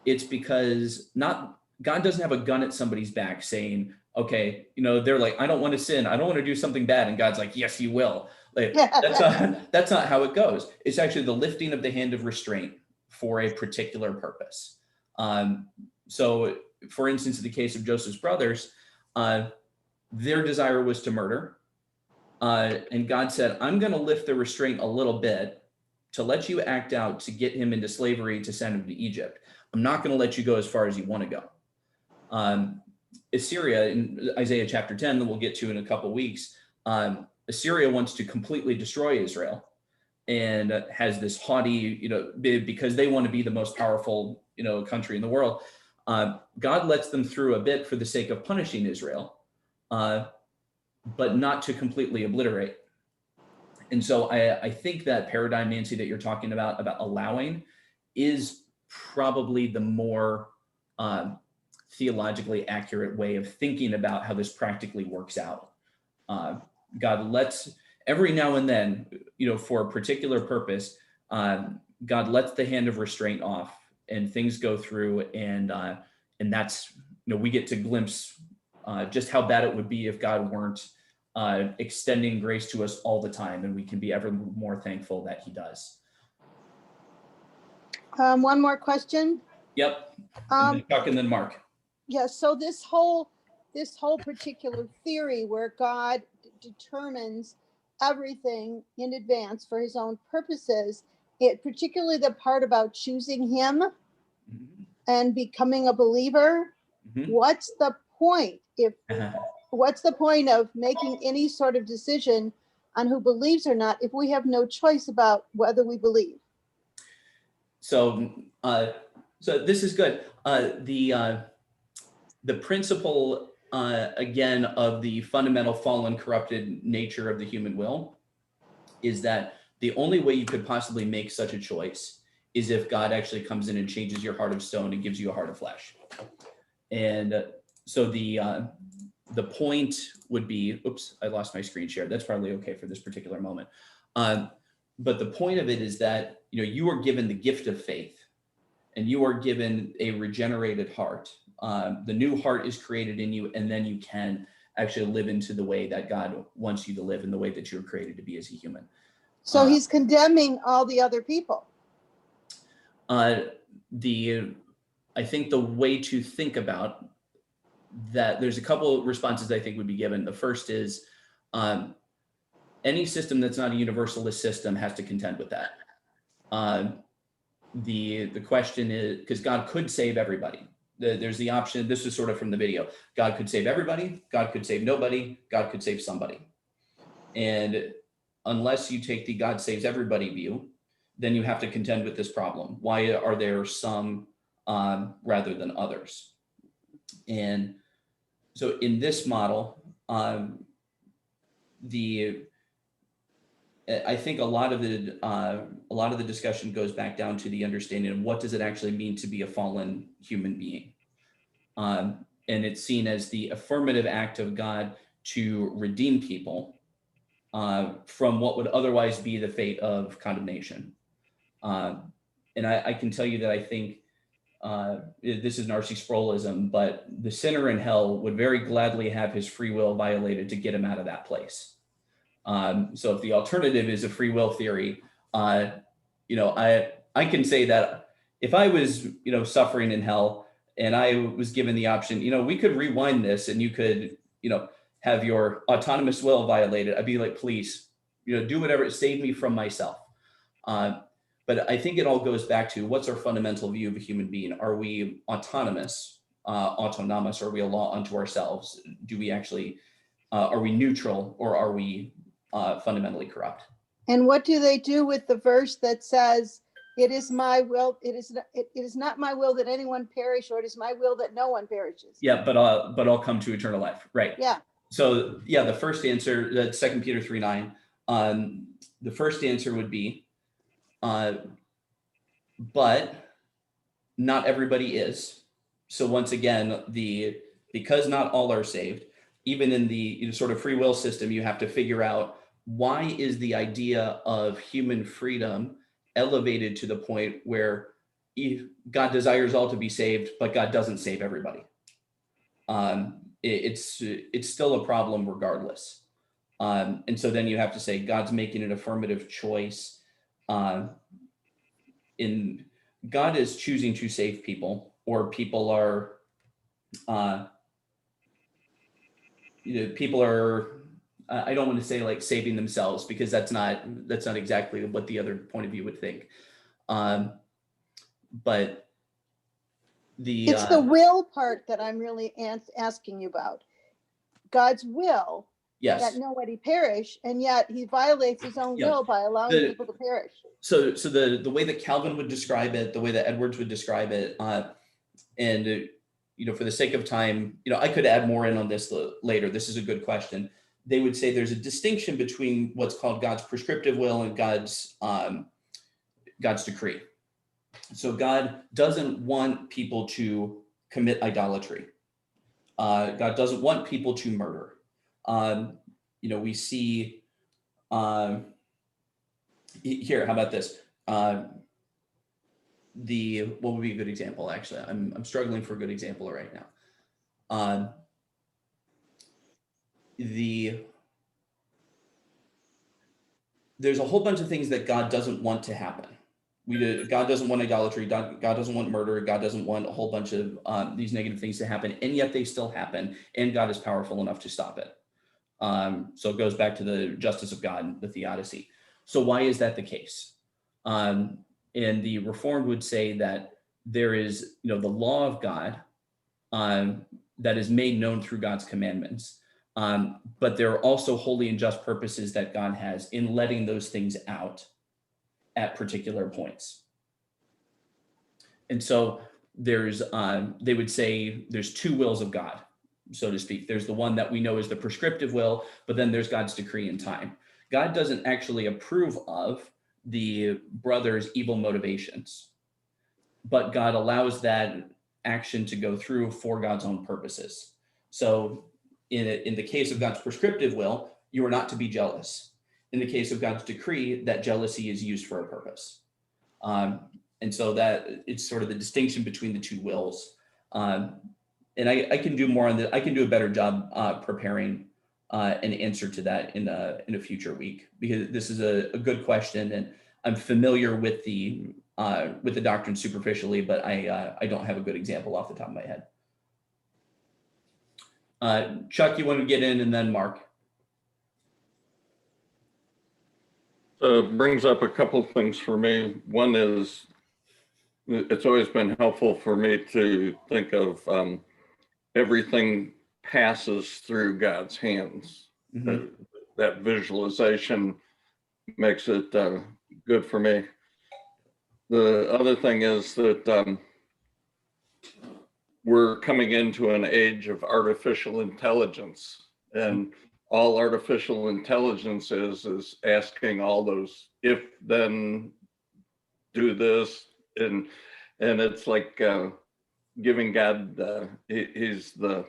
it's because God doesn't have a gun at somebody's back saying, okay, they're like, I don't want to sin, I don't want to do something bad, and God's like, yes, you will. Like, that's not how it goes. It's actually the lifting of the hand of restraint for a particular purpose. So, for instance, in the case of Joseph's brothers, their desire was to murder. And God said, I'm going to lift the restraint a little bit to let you act out, to get him into slavery, to send him to Egypt. I'm not going to let you go as far as you want to go. Assyria, in Isaiah chapter 10, that we'll get to in a couple of weeks, Assyria wants to completely destroy Israel and has this haughty, because they want to be the most powerful, country in the world. God lets them through a bit for the sake of punishing Israel, but not to completely obliterate. And so I think that paradigm, Nancy, that you're talking about allowing, is probably the more theologically accurate way of thinking about how this practically works out. God lets, every now and then, for a particular purpose, God lets the hand of restraint off, and things go through, and that's, we get to glimpse just how bad it would be if God weren't extending grace to us all the time, and we can be ever more thankful that he does. One more question. Yep. And then Chuck and then Mark. Yeah, so this whole particular theory where God determines everything in advance for his own purposes, particularly the part about choosing him and becoming a believer, what's the point? What's the point of making any sort of decision on who believes or not if we have no choice about whether we believe? So this is good. The principle, again, of the fundamental fallen, corrupted nature of the human will is that the only way you could possibly make such a choice is if God actually comes in and changes your heart of stone and gives you a heart of flesh. And so the point would be, oops, I lost my screen share. That's probably okay for this particular moment. But the point of it is that, you are given the gift of faith, and you are given a regenerated heart. The new heart is created in you, and then you can actually live into the way that God wants you to live, in the way that you're created to be as a human. So he's condemning all the other people. I think the way to think about that, there's a couple of responses I think would be given. The first is any system that's not a universalist system has to contend with that. The question is, because God could save everybody. There's the option, this is sort of from the video, God could save everybody, God could save nobody, God could save somebody. And unless you take the God saves everybody view, then you have to contend with this problem. Why are there some rather than others? And so in this model, I think a lot of the discussion goes back down to the understanding of what does it actually mean to be a fallen human being, and it's seen as the affirmative act of God to redeem people from what would otherwise be the fate of condemnation. And I can tell you that I think this is Narcy Sproullism, but the sinner in hell would very gladly have his free will violated to get him out of that place. So if the alternative is a free will theory, I can say that if I was, suffering in hell and I was given the option, we could rewind this and you could, have your autonomous will violated. I'd be like, please, do whatever, save me from myself. But I think it all goes back to what's our fundamental view of a human being? Are we autonomous autonomous? Are we a law unto ourselves? Do we actually, are we neutral, or are we fundamentally corrupt? And what do they do with the verse that says, it is my will, it is not my will that anyone perish, or it is my will that no one perishes? Yeah, but I'll come to eternal life, right? Yeah. So yeah, the first answer, that's 2 Peter 3:9. The first answer would be, but not everybody is. So once again, because not all are saved, even in the sort of free will system, you have to figure out, why is the idea of human freedom elevated to the point where God desires all to be saved, but God doesn't save everybody? It's still a problem regardless. And so then you have to say God's making an affirmative choice. In God is choosing to save people, or people are, people are. I don't want to say like saving themselves, because that's not exactly what the other point of view would think. But It's the will part that I'm really asking you about. God's will yes. that nobody perish, and yet he violates his own will by allowing people to perish. So the way that Calvin would describe it, the way that Edwards would describe it, and for the sake of time, I could add more in on this later. This is a good question. They would say there's a distinction between what's called God's prescriptive will and God's decree. So God doesn't want people to commit idolatry. God doesn't want people to murder. We see here. How about this? What would be a good example? Actually, I'm struggling for a good example right now. There's a whole bunch of things that God doesn't want to happen. God doesn't want idolatry. God doesn't want murder. God doesn't want a whole bunch of these negative things to happen, and yet they still happen, and God is powerful enough to stop it. So it goes back to the justice of God, the theodicy. So why is that the case? And the Reformed would say that there is, the law of God that is made known through God's commandments. But there are also holy and just purposes that God has in letting those things out at particular points. And so they would say there's two wills of God, so to speak. There's the one that we know is the prescriptive will, but then there's God's decree in time. God doesn't actually approve of the brother's evil motivations, but God allows that action to go through for God's own purposes. So in the case of God's prescriptive will, you are not to be jealous. In the case of God's decree, that jealousy is used for a purpose. And so that it's sort of the distinction between the two wills. And I can do more on that. I can do a better job preparing an answer to that in a future week, because this is a good question, and I'm familiar with the doctrine superficially, but I don't have a good example off the top of my head. Chuck, you want to get in, and then Mark? Brings up a couple of things for me. One is, it's always been helpful for me to think of everything passes through God's hands. Mm-hmm. That visualization makes it good for me. The other thing is that we're coming into an age of artificial intelligence, and all artificial intelligence is asking all those if then do this, and it's like giving God he's the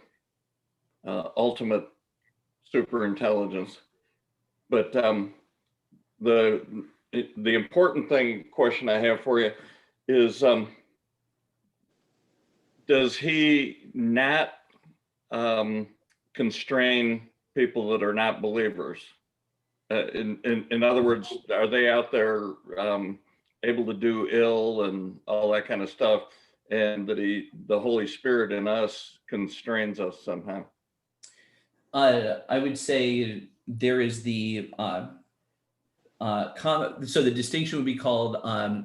ultimate super intelligence. But the important question I have for you is, does he not constrain people that are not believers? In other words, are they out there able to do ill and all that kind of stuff, and that the Holy Spirit in us constrains us somehow? I would say there is so the distinction would be called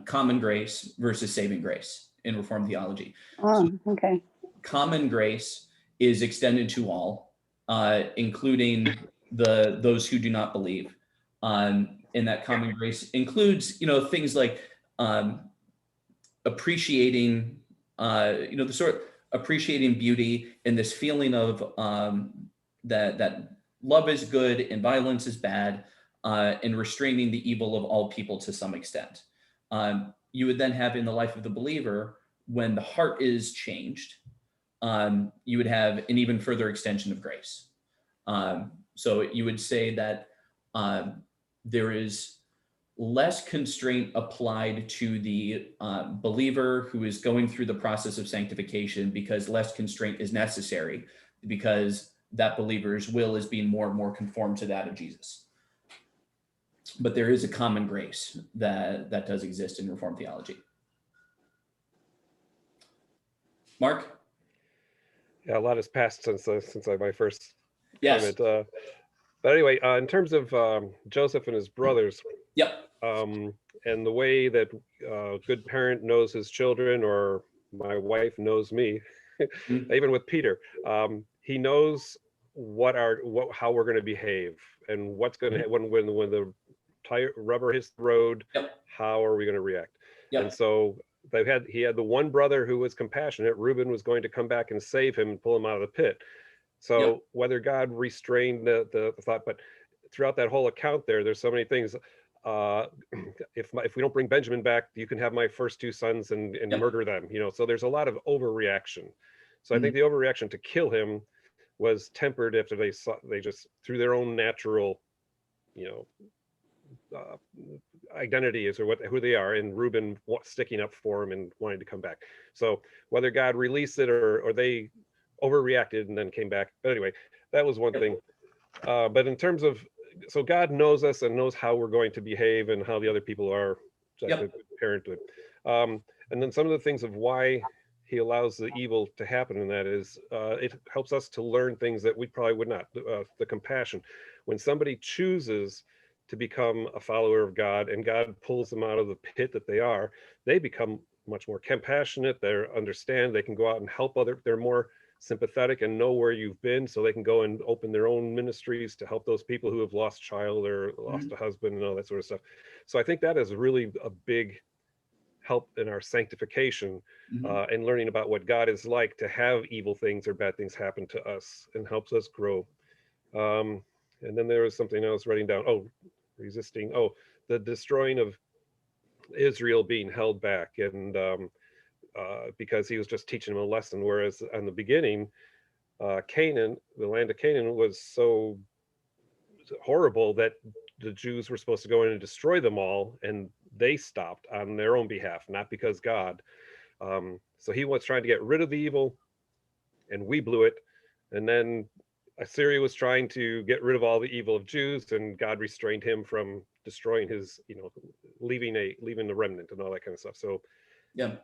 common grace versus saving grace in Reformed theology. Oh, okay. common grace is extended to all, including those who do not believe. And that common grace includes, things like appreciating, the sort appreciating beauty and this feeling of that love is good and violence is bad, and restraining the evil of all people to some extent. You would then have in the life of the believer, when the heart is changed, you would have an even further extension of grace. So you would say that there is less constraint applied to the believer who is going through the process of sanctification, because less constraint is necessary, because that believer's will is being more and more conformed to that of Jesus. But there is a common grace that does exist in Reformed theology. Mark? Yeah, a lot has passed since my first Yes. comment. But anyway, in terms of Joseph and his brothers, Yep. and the way that a good parent knows his children, or my wife knows me, even with Peter, he knows how we're going to behave, and what's going to when the rubber hits the road. Yep. How are we going to react? Yep. And so he had the one brother who was compassionate. Reuben was going to come back and save him and pull him out of the pit. So Yep. whether God restrained the thought, but throughout that whole account there's so many things. If we don't bring Benjamin back, you can have my first two sons and Yep. murder them. So there's a lot of overreaction. So I think the overreaction to kill him was tempered after they just, through their own natural, identities or who they are, and Reuben sticking up for him and wanting to come back. So whether God released it or they overreacted and then came back. But anyway, that was one thing. But in terms of, so God knows us and knows how we're going to behave and how the other people are, like a good parent would. And then some of the things of why he allows the evil to happen, and that is, it helps us to learn things that we probably would not. The compassion. When somebody chooses to become a follower of God and God pulls them out of the pit that they are, they become much more compassionate. They understand, they can go out and help they're more sympathetic and know where you've been, so they can go and open their own ministries to help those people who have lost a child or lost a husband and all that sort of stuff. So I think that is really a big help in our sanctification, and learning about what God is like, to have evil things or bad things happen to us, and helps us grow. And then there was something I was writing down. The destroying of Israel being held back, and because he was just teaching them a lesson. Whereas in the beginning, Canaan, the land of Canaan, was so horrible that the Jews were supposed to go in and destroy them all, and they stopped on their own behalf, not because God. So he was trying to get rid of the evil, and we blew it. And then Assyria was trying to get rid of all the evil of Jews, and God restrained him from destroying his, leaving the remnant and all that kind of stuff. So yeah.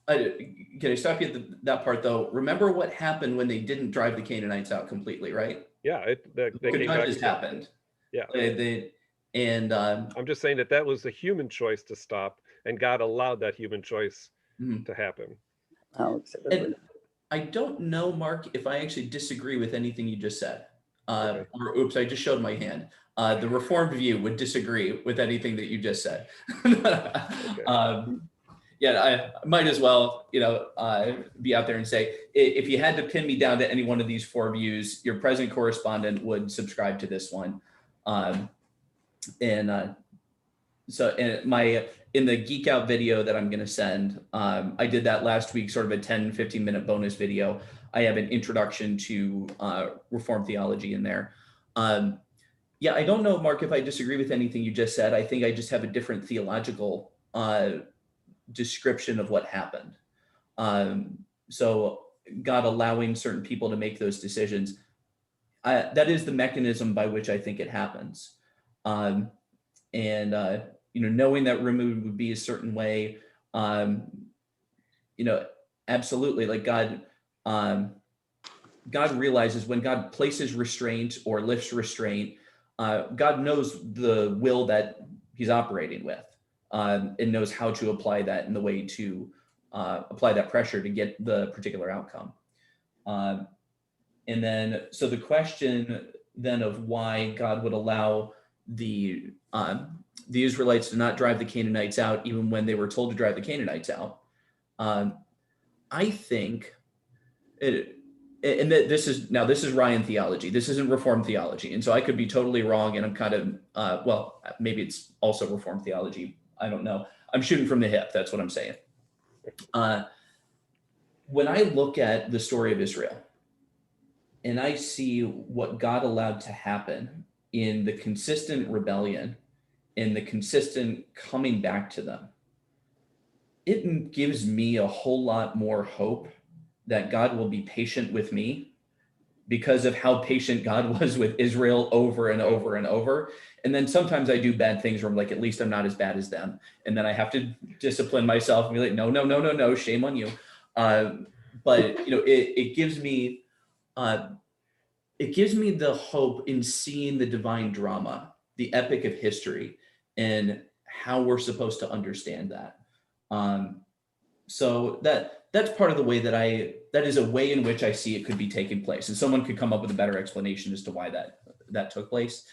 Can I stop you at that part though? Remember what happened when they didn't drive the Canaanites out completely, right? Yeah, they Good came back. judges happened. Yeah. I'm just saying that was a human choice to stop, and God allowed that human choice to happen. And I don't know, Mark, if I actually disagree with anything you just said. Okay. Or oops, I just showed my hand. The Reformed view would disagree with anything that you just said. Okay. I might as well, be out there and say, if you had to pin me down to any one of these four views, your present correspondent would subscribe to this one. So in the Geek Out video that I'm going to send, I did that last week, sort of a 10-15 minute bonus video. I have an introduction to Reformed theology in there. I don't know, Mark, if I disagree with anything you just said. I think I just have a different theological description of what happened. So God allowing certain people to make those decisions, that is the mechanism by which I think it happens. Knowing that Reuben would be a certain way, absolutely, like God realizes when God places restraint or lifts restraint, God knows the will that he's operating with, and knows how to apply that in the way to apply that pressure to get the particular outcome. And then, so the question then of why God would allow the Israelites to not drive the Canaanites out, even when they were told to drive the Canaanites out, I think, this is Ryan theology. This isn't Reformed theology, and so I could be totally wrong. And I'm kind of well, maybe it's also Reformed theology. I don't know. I'm shooting from the hip. That's what I'm saying. When I look at the story of Israel, and I see what God allowed to happen in the consistent rebellion, in the consistent coming back to them, it gives me a whole lot more hope that God will be patient with me because of how patient God was with Israel over and over and over. And then sometimes I do bad things where I'm like, at least I'm not as bad as them. And then I have to discipline myself and be like, no, shame on you. But you know, it gives me the hope in seeing the divine drama, the epic of history, and how we're supposed to understand that. So that's part of the way that is a way in which I see it could be taking place. And someone could come up with a better explanation as to why that took place.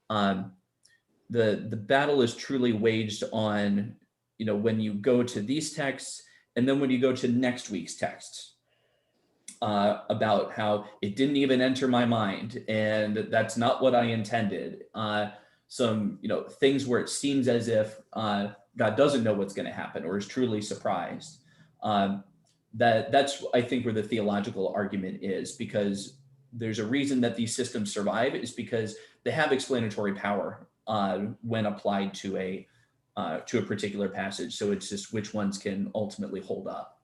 The battle is truly waged on, you know, when you go to these texts, and then when you go to next week's texts, about how it didn't even enter my mind, and that's not what I intended. Some, you know, things where it seems as if God doesn't know what's going to happen or is truly surprised. That's, I think, where the theological argument is, because there's a reason that these systems survive is because they have explanatory power when applied to a particular passage. So it's just which ones can ultimately hold up.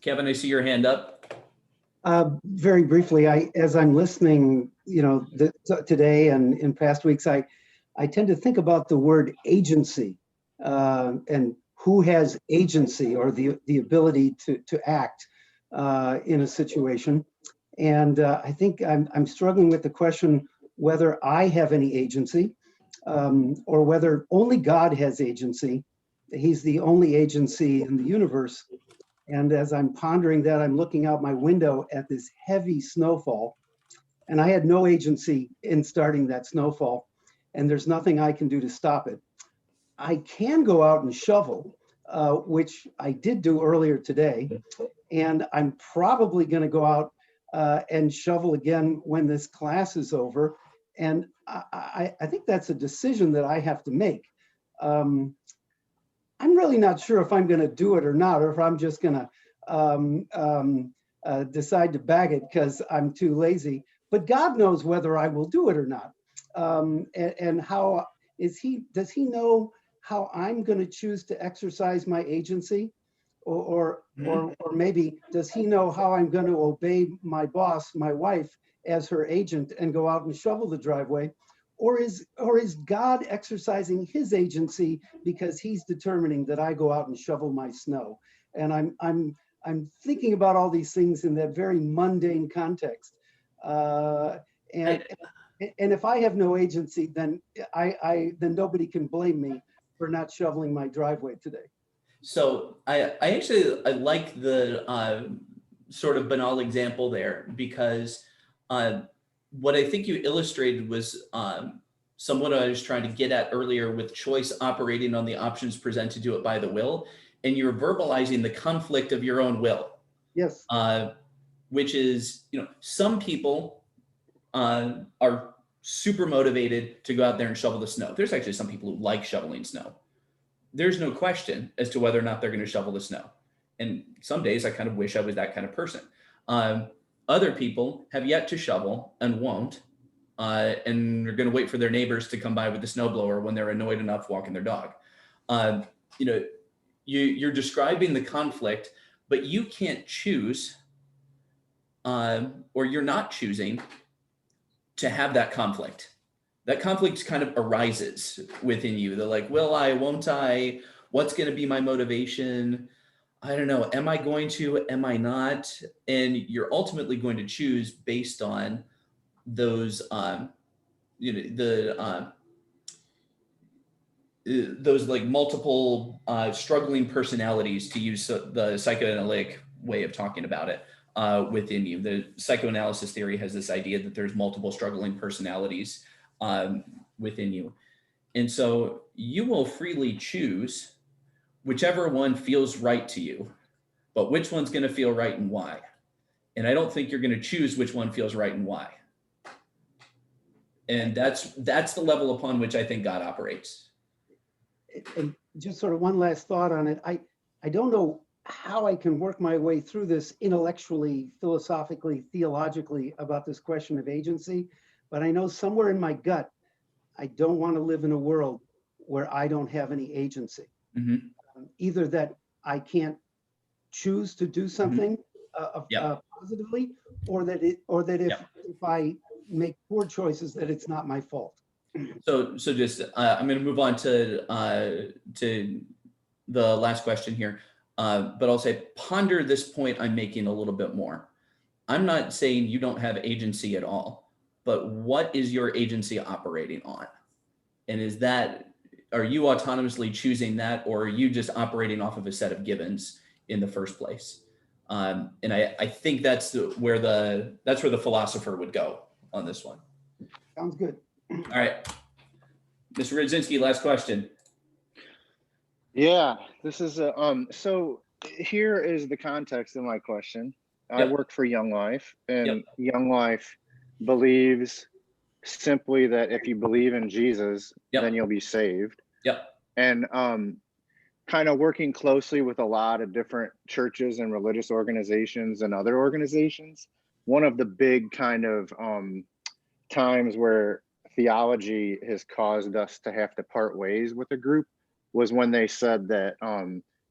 Kevin, I see your hand up. Very briefly, as I'm listening, you know, today and in past weeks, I tend to think about the word agency and who has agency or the ability to act in a situation. And I think I'm struggling with the question whether I have any agency or whether only God has agency. He's the only agency in the universe. And as I'm pondering that, I'm looking out my window at this heavy snowfall, and I had no agency in starting that snowfall, and there's nothing I can do to stop it. I can go out and shovel, which I did do earlier today, and I'm probably going to go out and shovel again when this class is over. And I think that's a decision that I have to make. I'm really not sure if I'm going to do it or not, or if I'm just going to decide to bag it because I'm too lazy. But God knows whether I will do it or not. And how does he know how I'm going to choose to exercise my agency? Or maybe does he know how I'm going to obey my boss, my wife, as her agent and go out and shovel the driveway? Or is God exercising his agency because he's determining that I go out and shovel my snow? And I'm thinking about all these things in that very mundane context. And if I have no agency, then then nobody can blame me for not shoveling my driveway today. So I like the sort of banal example there, because what I think you illustrated was somewhat I was trying to get at earlier with choice operating on the options presented to it by the will, and you're verbalizing the conflict of your own will. Yes. Which is, you know, some people are super motivated to go out there and shovel the snow. There's actually some people who like shoveling snow. There's no question as to whether or not they're going to shovel the snow. And some days I kind of wish I was that kind of person. Other people have yet to shovel and won't, and are going to wait for their neighbors to come by with the snowblower when they're annoyed enough walking their dog. You know, you're describing the conflict, but you can't choose, or you're not choosing to have that conflict. That conflict kind of arises within you. They're like, will I, won't I? What's going to be my motivation? I don't know. Am I going to, am I not? And you're ultimately going to choose based on those, you know, those like multiple struggling personalities, to use the psychoanalytic way of talking about it within you. The psychoanalysis theory has this idea that there's multiple struggling personalities within you. And so you will freely choose whichever one feels right to you, but which one's going to feel right and why? And I don't think you're going to choose which one feels right and why. And that's the level upon which I think God operates. And just sort of one last thought on it. I don't know how I can work my way through this intellectually, philosophically, theologically about this question of agency, but I know somewhere in my gut, I don't want to live in a world where I don't have any agency. Mm-hmm. Either that I can't choose to do something Yep. positively, or that if I make poor choices, that it's not my fault. So just I'm going to move on to the last question here, but I'll say ponder this point I'm making a little bit more. I'm not saying you don't have agency at all, but what is your agency operating on? And are you autonomously choosing that, or are you just operating off of a set of givens in the first place? And I think that's where the philosopher would go on this one. Sounds good. All right, Mr. Rudzinski, last question. Yeah, this is so here is the context of my question. I Yep. work for Young Life, and Yep. Young Life believes simply that if you believe in Jesus, Yep. then you'll be saved. Yep. And kind of working closely with a lot of different churches and religious organizations and other organizations, one of the big kind of times where theology has caused us to have to part ways with a group was when they said that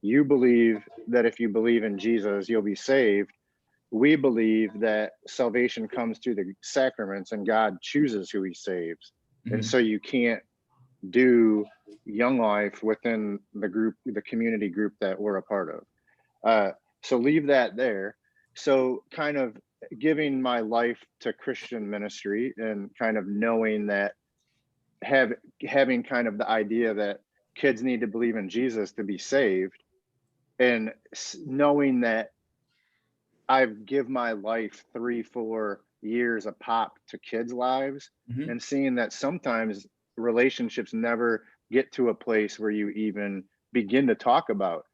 you believe that if you believe in Jesus, you'll be saved. We believe that salvation comes through the sacraments and God chooses who he saves. Mhm. And so you can't do Young Life within the group, the community group that we're a part of. So leave that there. So kind of giving my life to Christian ministry and kind of knowing that having kind of the idea that kids need to believe in Jesus to be saved, and knowing that I've give my life 3-4 years a pop to kids' lives, Mhm. and seeing that sometimes relationships never get to a place where you even begin to talk about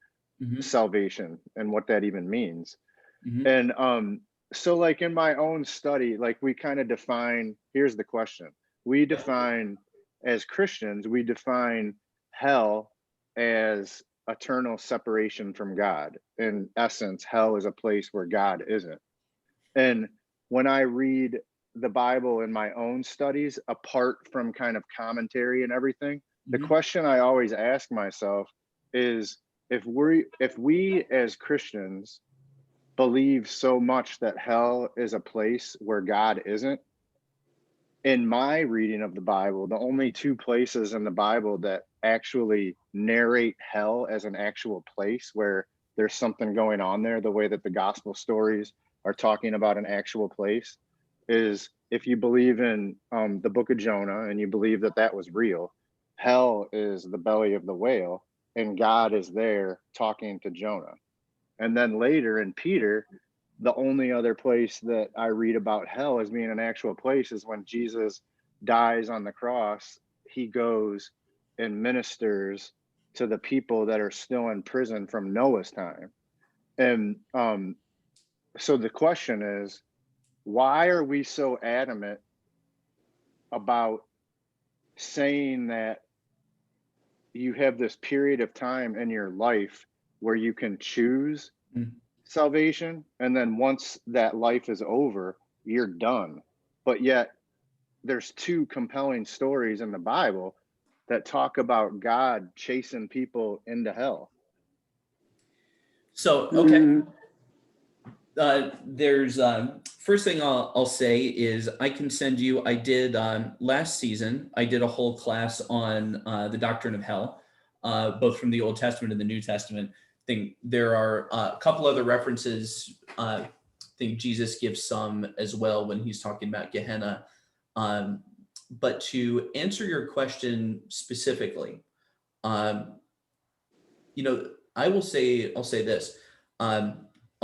Mhm. salvation and what that even means. Mhm. And so like in my own study, like we kind of define, here's the question. We define, as Christians, we define hell as eternal separation from God. In essence, hell is a place where God isn't. And when I read the Bible in my own studies, apart from kind of commentary and everything, the Mhm. question I always ask myself is, if we as Christians believe so much that hell is a place where God isn't, in my reading of the Bible, the only two places in the Bible that actually narrate hell as an actual place where there's something going on there, the way that the gospel stories are talking about an actual place, is if you believe in the book of Jonah and you believe that that was real, hell is the belly of the whale and God is there talking to Jonah. And then later in Peter, the only other place that I read about hell as being an actual place is when Jesus dies on the cross. He goes and ministers to the people that are still in prison from Noah's time. And so the question is, why are we so adamant about saying that you have this period of time in your life where you can choose salvation, and then once that life is over, you're done? But yet there's two compelling stories in the Bible that talk about God chasing people into hell. So, okay. There's first thing I'll say is I can send you. I did last season. I did a whole class on the doctrine of hell, both from the Old Testament and the New Testament. I think there are a couple other references. I think Jesus gives some as well when he's talking about Gehenna. But to answer your question specifically, I'll say this.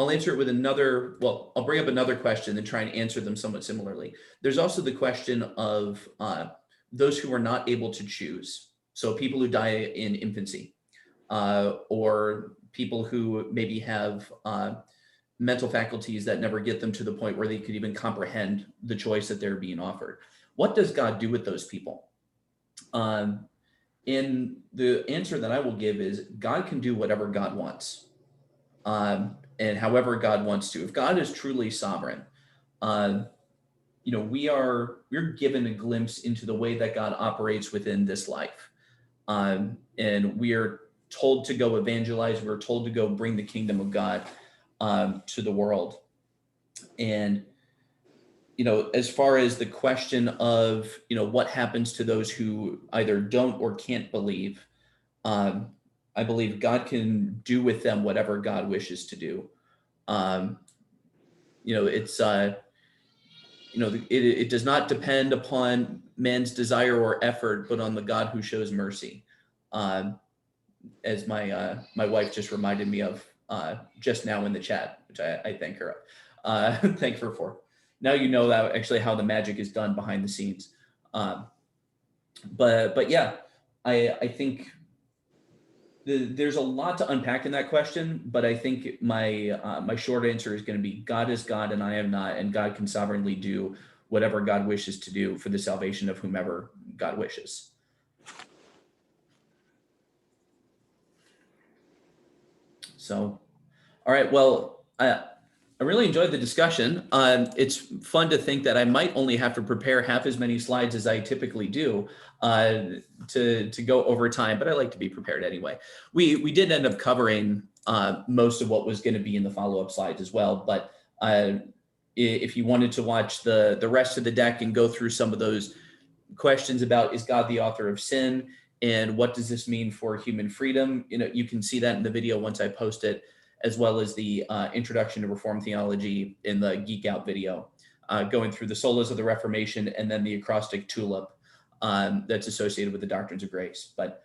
I'll answer it with another, well, I'll bring up another question and try and answer them somewhat similarly. There's also the question of those who are not able to choose. So people who die in infancy, or people who maybe have mental faculties that never get them to the point where they could even comprehend the choice that they're being offered. What does God do with those people? And the answer that I will give is God can do whatever God wants, and however God wants to. If God is truly sovereign, we're given a glimpse into the way that God operates within this life, and we are told to go evangelize. We're told to go bring the kingdom of God to the world. And as far as the question of, what happens to those who either don't or can't believe, I believe God can do with them whatever God wishes to do. It does not depend upon man's desire or effort, but on the God who shows mercy. As my wife just reminded me of just now in the chat, which I thank her. Thank her for. Now you know that actually how the magic is done behind the scenes. But yeah, I think there's a lot to unpack in that question, but I think my short answer is going to be God is God and I am not, and God can sovereignly do whatever God wishes to do for the salvation of whomever God wishes. So, all right, well, I really enjoyed the discussion. It's fun to think that I might only have to prepare half as many slides as I typically do to go over time, but I like to be prepared anyway. We did end up covering most of what was going to be in the follow-up slides as well, but if you wanted to watch the rest of the deck and go through some of those questions about, is God the author of sin, and what does this mean for human freedom, you can see that in the video once I post it, as well as the introduction to Reformed theology in the Geek Out video, going through the solas of the Reformation and then the acrostic tulip that's associated with the doctrines of grace. But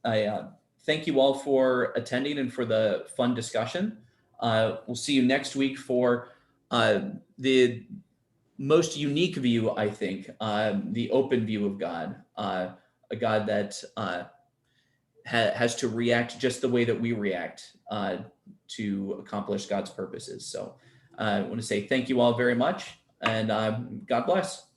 I thank you all for attending and for the fun discussion. We'll see you next week for the most unique view, I think, the open view of God, a God that has to react just the way that we react to accomplish God's purposes. So I want to say thank you all very much, and God bless.